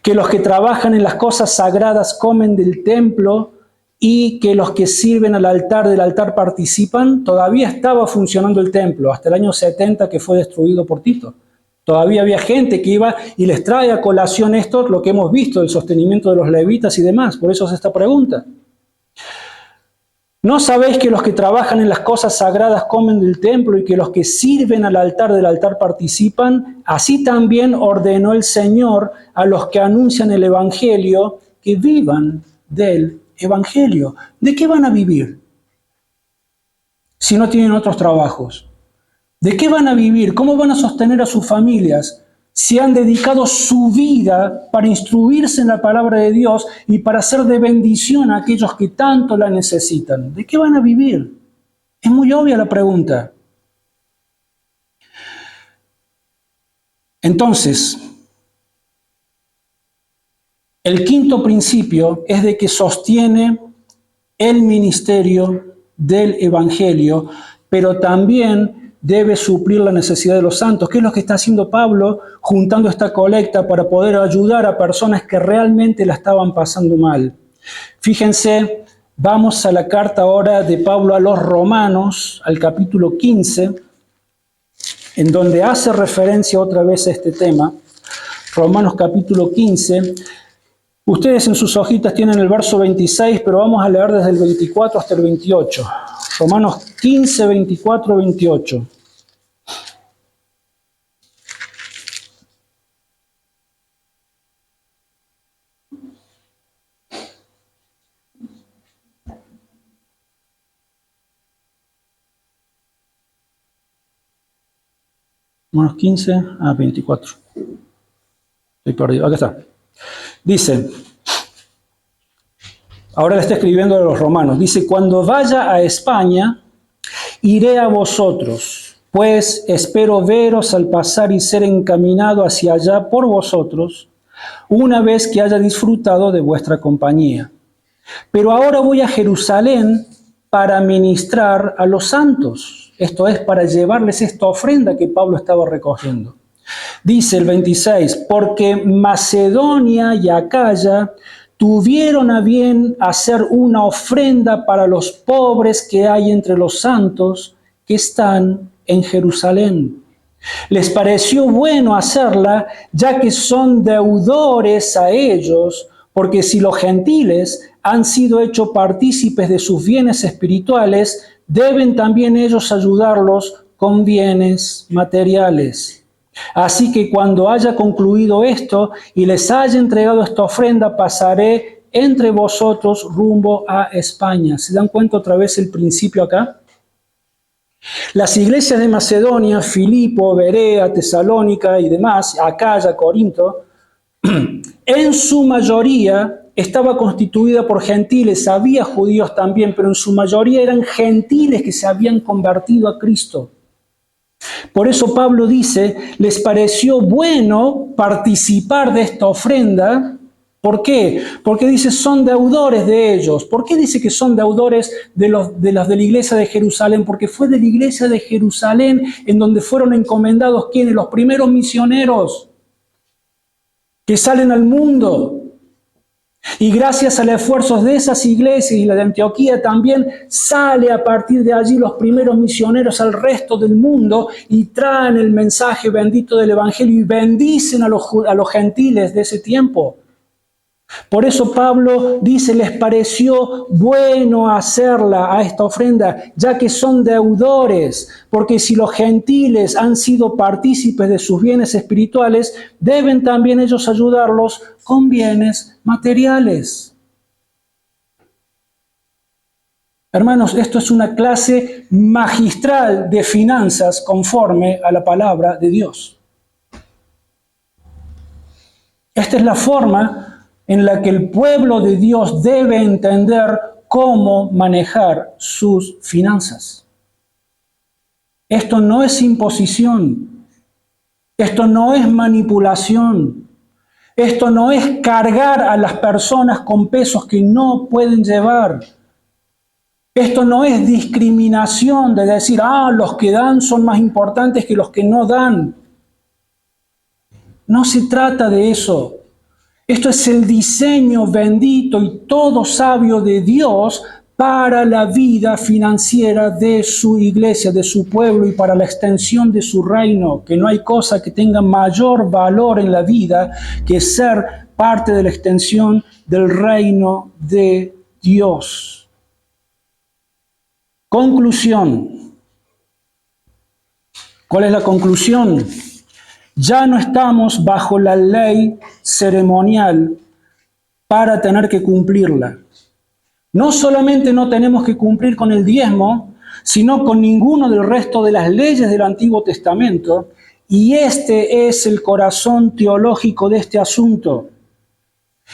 que los que trabajan en las cosas sagradas comen del templo y que los que sirven al altar del altar participan? Todavía estaba funcionando el templo hasta el año 70 que fue destruido por Tito. Todavía había gente que iba y les trae a colación esto, lo que hemos visto, el sostenimiento de los levitas y demás. Por eso es esta pregunta. ¿No sabéis que los que trabajan en las cosas sagradas comen del templo y que los que sirven al altar del altar participan? Así también ordenó el Señor a los que anuncian el Evangelio que vivan del Evangelio. ¿De qué van a vivir si no tienen otros trabajos? ¿De qué van a vivir? ¿Cómo van a sostener a sus familias si han dedicado su vida para instruirse en la palabra de Dios y para ser de bendición a aquellos que tanto la necesitan? ¿De qué van a vivir? Es muy obvia la pregunta. Entonces, el quinto principio es de que sostiene el ministerio del Evangelio, pero también debe suplir la necesidad de los santos. ¿Qué es lo que está haciendo Pablo juntando esta colecta para poder ayudar a personas que realmente la estaban pasando mal? Fíjense, vamos a la carta ahora de Pablo a los Romanos, al capítulo 15, en donde hace referencia otra vez a este tema. Romanos capítulo 15. Ustedes en sus hojitas tienen el verso 26, pero vamos a leer desde el 24 hasta el 28. Romanos 15, 24, 28. Romanos 15 a 24. Estoy perdido. Acá está. Dice, ahora le está escribiendo a los romanos, dice, cuando vaya a España, iré a vosotros, pues espero veros al pasar y ser encaminado hacia allá por vosotros, una vez que haya disfrutado de vuestra compañía. Pero ahora voy a Jerusalén para ministrar a los santos, esto es, para llevarles esta ofrenda que Pablo estaba recogiendo. Dice el 26, porque Macedonia y Acaya tuvieron a bien hacer una ofrenda para los pobres que hay entre los santos que están en Jerusalén. Les pareció bueno hacerla, ya que son deudores a ellos, porque si los gentiles han sido hechos partícipes de sus bienes espirituales, deben también ellos ayudarlos con bienes materiales. Así que cuando haya concluido esto y les haya entregado esta ofrenda, pasaré entre vosotros rumbo a España. ¿Se dan cuenta otra vez el principio acá? Las iglesias de Macedonia, Filipo, Berea, Tesalónica y demás, Acaya, Corinto, en su mayoría estaba constituida por gentiles. Había judíos también, pero en su mayoría eran gentiles que se habían convertido a Cristo. Por eso Pablo dice, les pareció bueno participar de esta ofrenda ¿Por qué? Porque dice son deudores de ellos. ¿Por qué dice que son deudores de los de la iglesia de Jerusalén? Porque fue de la iglesia de Jerusalén en donde fueron encomendados ¿quiénes? Los primeros misioneros que salen al mundo. Y gracias a los esfuerzos de esas iglesias y la de Antioquía también sale a partir de allí los primeros misioneros al resto del mundo y traen el mensaje bendito del Evangelio y bendicen a los gentiles de ese tiempo. Por eso Pablo dice, les pareció bueno hacerla a esta ofrenda, ya que son deudores, porque si los gentiles han sido partícipes de sus bienes espirituales, deben también ellos ayudarlos con bienes materiales. Hermanos, esto es una clase magistral de finanzas conforme a la palabra de Dios. Esta es la forma en la que el pueblo de Dios debe entender cómo manejar sus finanzas. Esto no es imposición, esto no es manipulación, esto no es cargar a las personas con pesos que no pueden llevar. Esto no es discriminación de decir, los que dan son más importantes que los que no dan. No se trata de eso. Esto es el diseño bendito y todo sabio de Dios para la vida financiera de su iglesia, de su pueblo y para la extensión de su reino, que no hay cosa que tenga mayor valor en la vida que ser parte de la extensión del reino de Dios. Conclusión. ¿Cuál es la conclusión? Ya no estamos bajo la ley ceremonial para tener que cumplirla. No solamente no tenemos que cumplir con el diezmo, sino con ninguno del resto de las leyes del Antiguo Testamento. Y este es el corazón teológico de este asunto.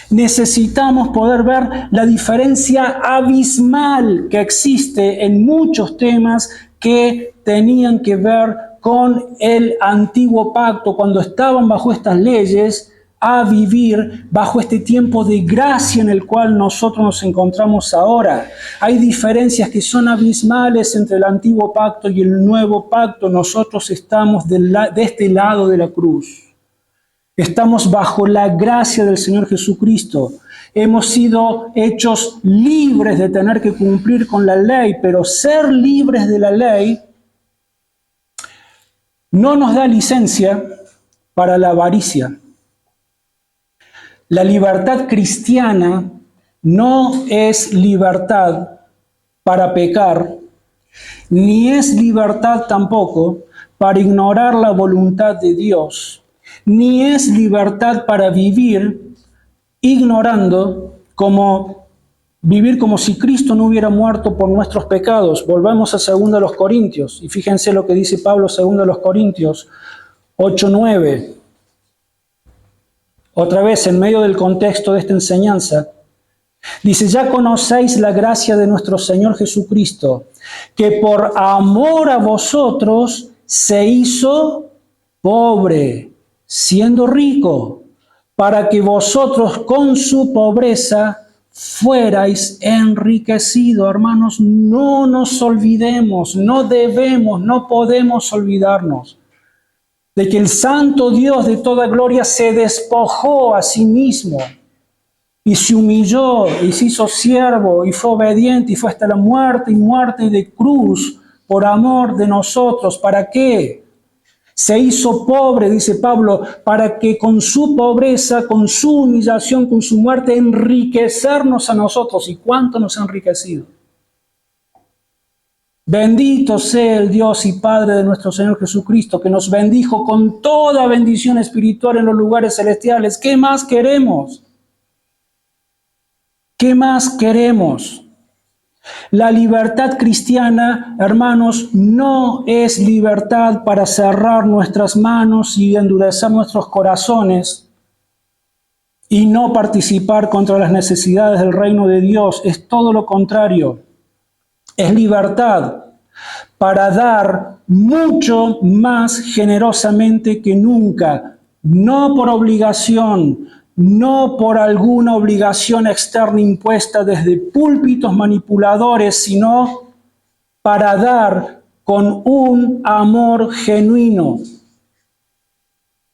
Necesitamos poder ver la diferencia abismal que existe en muchos temas que tenían que ver con el antiguo pacto, cuando estaban bajo estas leyes, a vivir bajo este tiempo de gracia en el cual nosotros nos encontramos ahora. Hay diferencias que son abismales entre el antiguo pacto y el nuevo pacto. Nosotros estamos de este lado de la cruz. Estamos bajo la gracia del Señor Jesucristo. Hemos sido hechos libres de tener que cumplir con la ley, pero ser libres de la ley no nos da licencia para la avaricia. La libertad cristiana no es libertad para pecar, ni es libertad tampoco para ignorar la voluntad de Dios, ni es libertad para vivir ignorando vivir como si Cristo no hubiera muerto por nuestros pecados. Volvamos a 2 Corintios y fíjense lo que dice Pablo, 2 Corintios 8:9. Otra vez, en medio del contexto de esta enseñanza, dice, ya conocéis la gracia de nuestro Señor Jesucristo, que por amor a vosotros se hizo pobre, siendo rico, para que vosotros con su pobreza fuerais enriquecidos. Hermanos, no nos olvidemos, no debemos, no podemos olvidarnos de que el santo Dios de toda gloria se despojó a sí mismo y se humilló y se hizo siervo y fue obediente y fue hasta la muerte y muerte de cruz por amor de nosotros. ¿Para qué? Se hizo pobre, dice Pablo, para que con su pobreza, con su humillación, con su muerte, enriquecernos a nosotros. ¿Y cuánto nos ha enriquecido? Bendito sea el Dios y Padre de nuestro Señor Jesucristo, que nos bendijo con toda bendición espiritual en los lugares celestiales. ¿Qué más queremos? ¿Qué más queremos? La libertad cristiana, hermanos, no es libertad para cerrar nuestras manos y endurecer nuestros corazones y no participar contra las necesidades del reino de Dios. Es todo lo contrario. Es libertad para dar mucho más generosamente que nunca, no por obligación, no por alguna obligación externa impuesta desde púlpitos manipuladores, sino para dar con un amor genuino.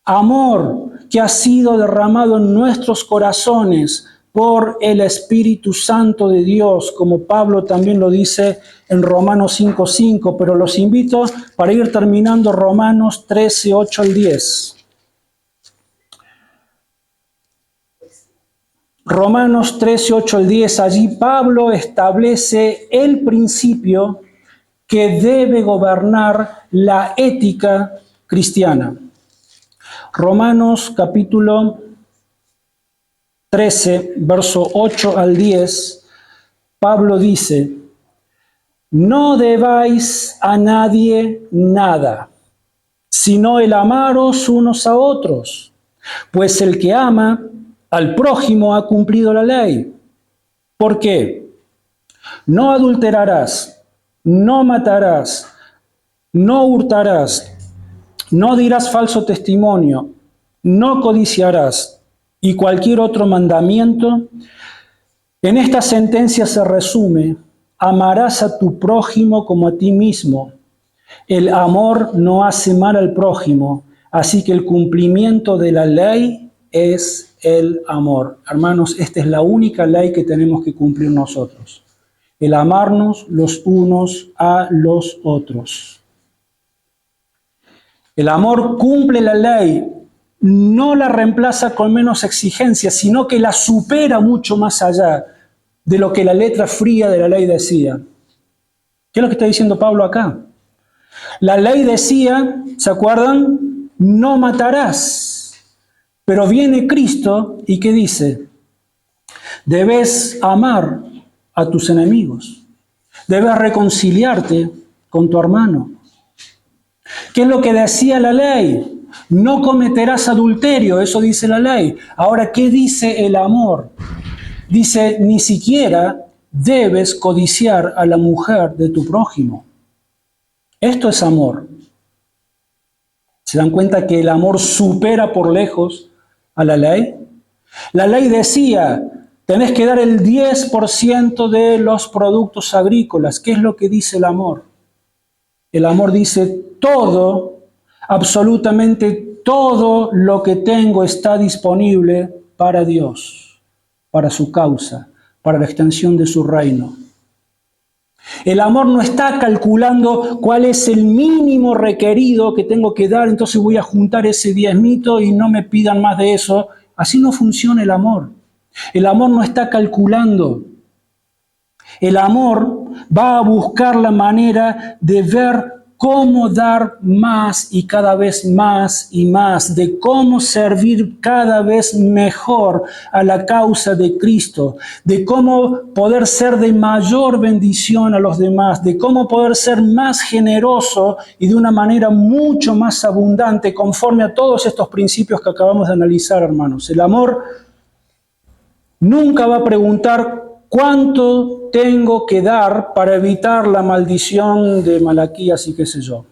Amor que ha sido derramado en nuestros corazones por el Espíritu Santo de Dios, como Pablo también lo dice en Romanos 5:5, pero los invito para ir terminando Romanos 13, 8 al 10. Romanos 13, 8 al 10, allí Pablo establece el principio que debe gobernar la ética cristiana. Romanos capítulo 13, verso 8 al 10, Pablo dice: no debáis a nadie nada, sino el amaros unos a otros, pues el que ama al prójimo ha cumplido la ley. ¿Por qué? No adulterarás, no matarás, no hurtarás, no dirás falso testimonio, no codiciarás, y cualquier otro mandamiento. En esta sentencia se resume: amarás a tu prójimo como a ti mismo. El amor no hace mal al prójimo, así que el cumplimiento de la ley es el amor. Hermanos, esta es la única ley que tenemos que cumplir nosotros: el amarnos los unos a los otros. El amor cumple la ley, no la reemplaza con menos exigencia, sino que la supera mucho más allá de lo que la letra fría de la ley decía. ¿Qué es lo que está diciendo Pablo acá? La ley decía, ¿se acuerdan? No matarás. Pero viene Cristo y ¿qué dice? Debes amar a tus enemigos. Debes reconciliarte con tu hermano. ¿Qué es lo que decía la ley? No cometerás adulterio, eso dice la ley. Ahora, ¿qué dice el amor? Dice, ni siquiera debes codiciar a la mujer de tu prójimo. Esto es amor. ¿Se dan cuenta que el amor supera por lejos a la ley? La ley decía, tenés que dar el 10% de los productos agrícolas. ¿Qué es lo que dice el amor? El amor dice, todo, absolutamente todo lo que tengo está disponible para Dios, para su causa, para la extensión de su reino. El amor no está calculando cuál es el mínimo requerido que tengo que dar, entonces voy a juntar ese diezmito y no me pidan más de eso. Así no funciona el amor. El amor no está calculando. El amor va a buscar la manera de ver cómo dar más y cada vez más y más, de cómo servir cada vez mejor a la causa de Cristo, de cómo poder ser de mayor bendición a los demás, de cómo poder ser más generoso y de una manera mucho más abundante conforme a todos estos principios que acabamos de analizar, hermanos. El amor nunca va a preguntar ¿cuánto tengo que dar para evitar la maldición de Malaquías y qué sé yo?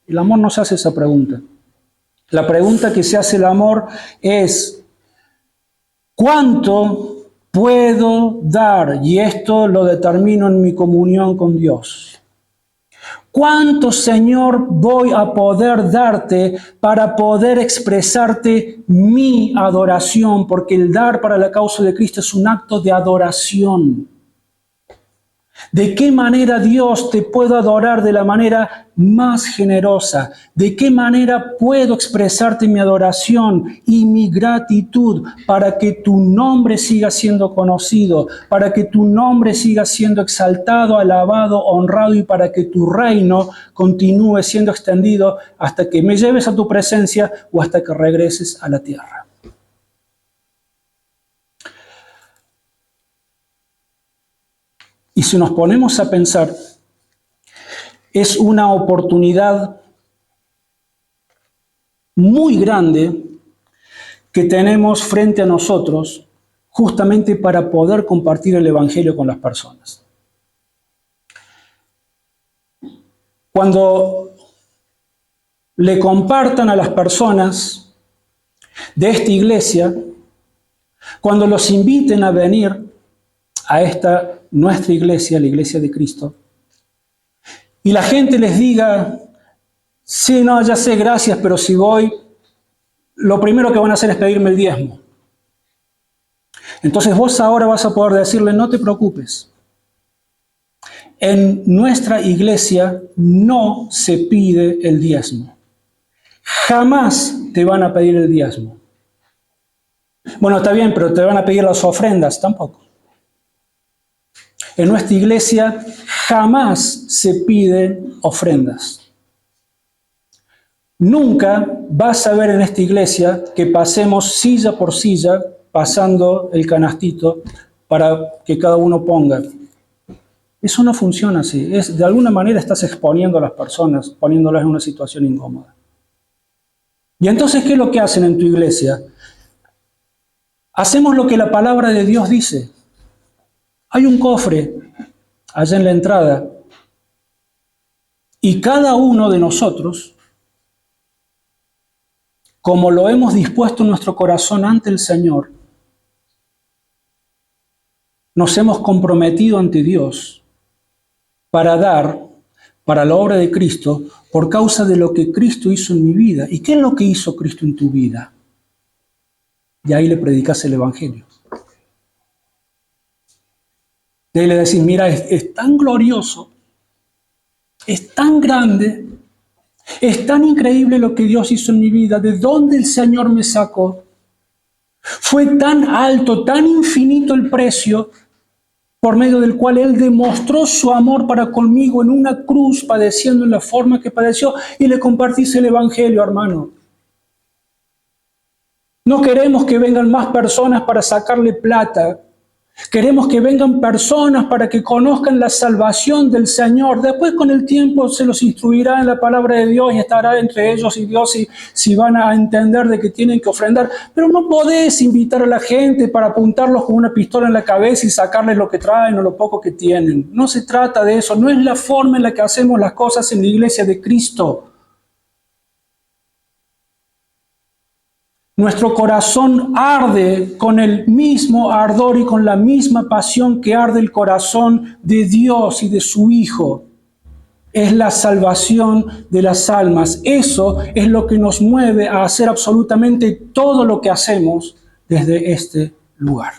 El amor no se hace esa pregunta. La pregunta que se hace el amor es ¿cuánto puedo dar? Y esto lo determino en mi comunión con Dios. ¿Cuánto, Señor, voy a poder darte para poder expresarte mi adoración? Porque el dar para la causa de Cristo es un acto de adoración. ¿De qué manera, Dios, te puedo adorar de la manera más generosa? ¿De qué manera puedo expresarte mi adoración y mi gratitud para que tu nombre siga siendo conocido, para que tu nombre siga siendo exaltado, alabado, honrado y para que tu reino continúe siendo extendido hasta que me lleves a tu presencia o hasta que regreses a la tierra? Y si nos ponemos a pensar, es una oportunidad muy grande que tenemos frente a nosotros justamente para poder compartir el Evangelio con las personas. Cuando le compartan a las personas de esta iglesia Cuando los inviten a venir a esta nuestra iglesia, la iglesia de Cristo, y la gente les diga, sí, no, ya sé, gracias, pero si voy, lo primero que van a hacer es pedirme el diezmo. Entonces vos ahora vas a poder decirle, no te preocupes. En nuestra iglesia no se pide el diezmo. Jamás te van a pedir el diezmo. Bueno, está bien, pero te van a pedir las ofrendas, tampoco. En nuestra iglesia jamás se piden ofrendas. Nunca vas a ver en esta iglesia que pasemos silla por silla, pasando el canastito para que cada uno ponga. Eso no funciona así. De alguna manera estás exponiendo a las personas, poniéndolas en una situación incómoda. Y entonces, ¿qué es lo que hacen en tu iglesia? Hacemos lo que la palabra de Dios dice. Hay un cofre allá en la entrada y cada uno de nosotros, como lo hemos dispuesto en nuestro corazón ante el Señor, nos hemos comprometido ante Dios para dar para la obra de Cristo por causa de lo que Cristo hizo en mi vida. ¿Y qué es lo que hizo Cristo en tu vida? Y ahí le predicas el Evangelio. Y ahí le decís, mira, es tan glorioso, es tan grande, es tan increíble lo que Dios hizo en mi vida, de dónde el Señor me sacó. Fue tan alto, tan infinito el precio por medio del cual Él demostró su amor para conmigo en una cruz, padeciendo en la forma que padeció, y le compartís el Evangelio, hermano. No queremos que vengan más personas para sacarle plata. Queremos que vengan personas para que conozcan la salvación del Señor. Después, con el tiempo, se los instruirá en la palabra de Dios y estará entre ellos y Dios si van a entender de que tienen que ofrendar. Pero no podés invitar a la gente para apuntarlos con una pistola en la cabeza y sacarles lo que traen o lo poco que tienen. No se trata de eso. No es la forma en la que hacemos las cosas en la iglesia de Cristo. Nuestro corazón arde con el mismo ardor y con la misma pasión que arde el corazón de Dios y de su Hijo. Es la salvación de las almas. Eso es lo que nos mueve a hacer absolutamente todo lo que hacemos desde este lugar.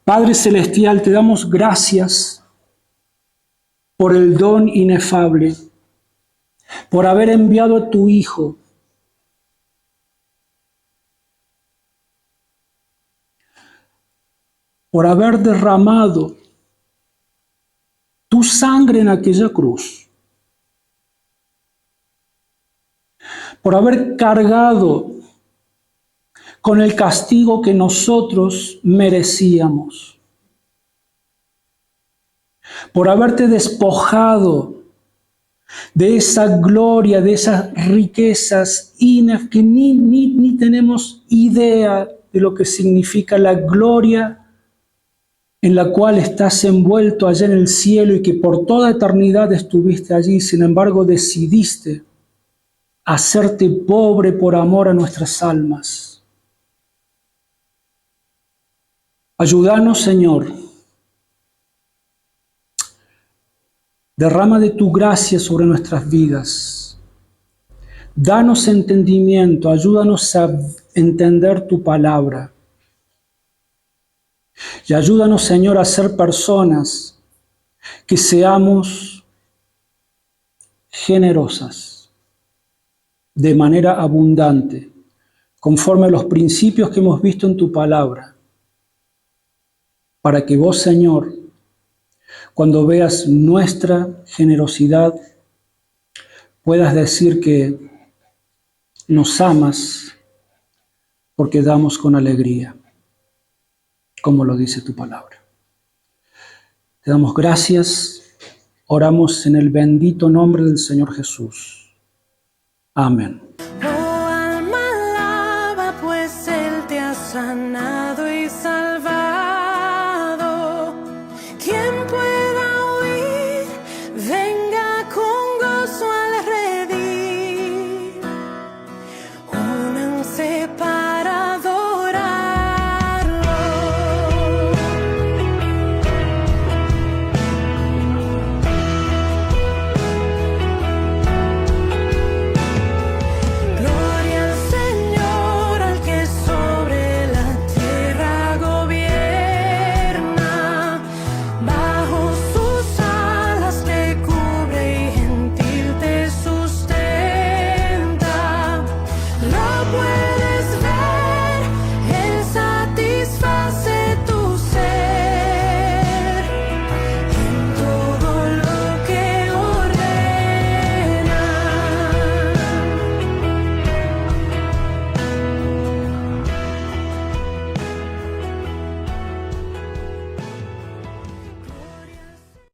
Padre Celestial, te damos gracias por el don inefable, por haber enviado a tu Hijo, por haber derramado tu sangre en aquella cruz, por haber cargado con el castigo que nosotros merecíamos, por haberte despojado de esa gloria, de esas riquezas que ni tenemos idea de lo que significa la gloria en la cual estás envuelto allá en el cielo y que por toda eternidad estuviste allí. Sin embargo, decidiste hacerte pobre por amor a nuestras almas. Ayúdanos, Señor. Derrama de tu gracia sobre nuestras vidas. Danos entendimiento, ayúdanos a entender tu palabra. Y ayúdanos, Señor, a ser personas que seamos generosas, de manera abundante, conforme a los principios que hemos visto en tu palabra, para que vos, Señor, cuando veas nuestra generosidad, puedas decir que nos amas porque damos con alegría, como lo dice tu palabra. Te damos gracias, oramos en el bendito nombre del Señor Jesús. Amén.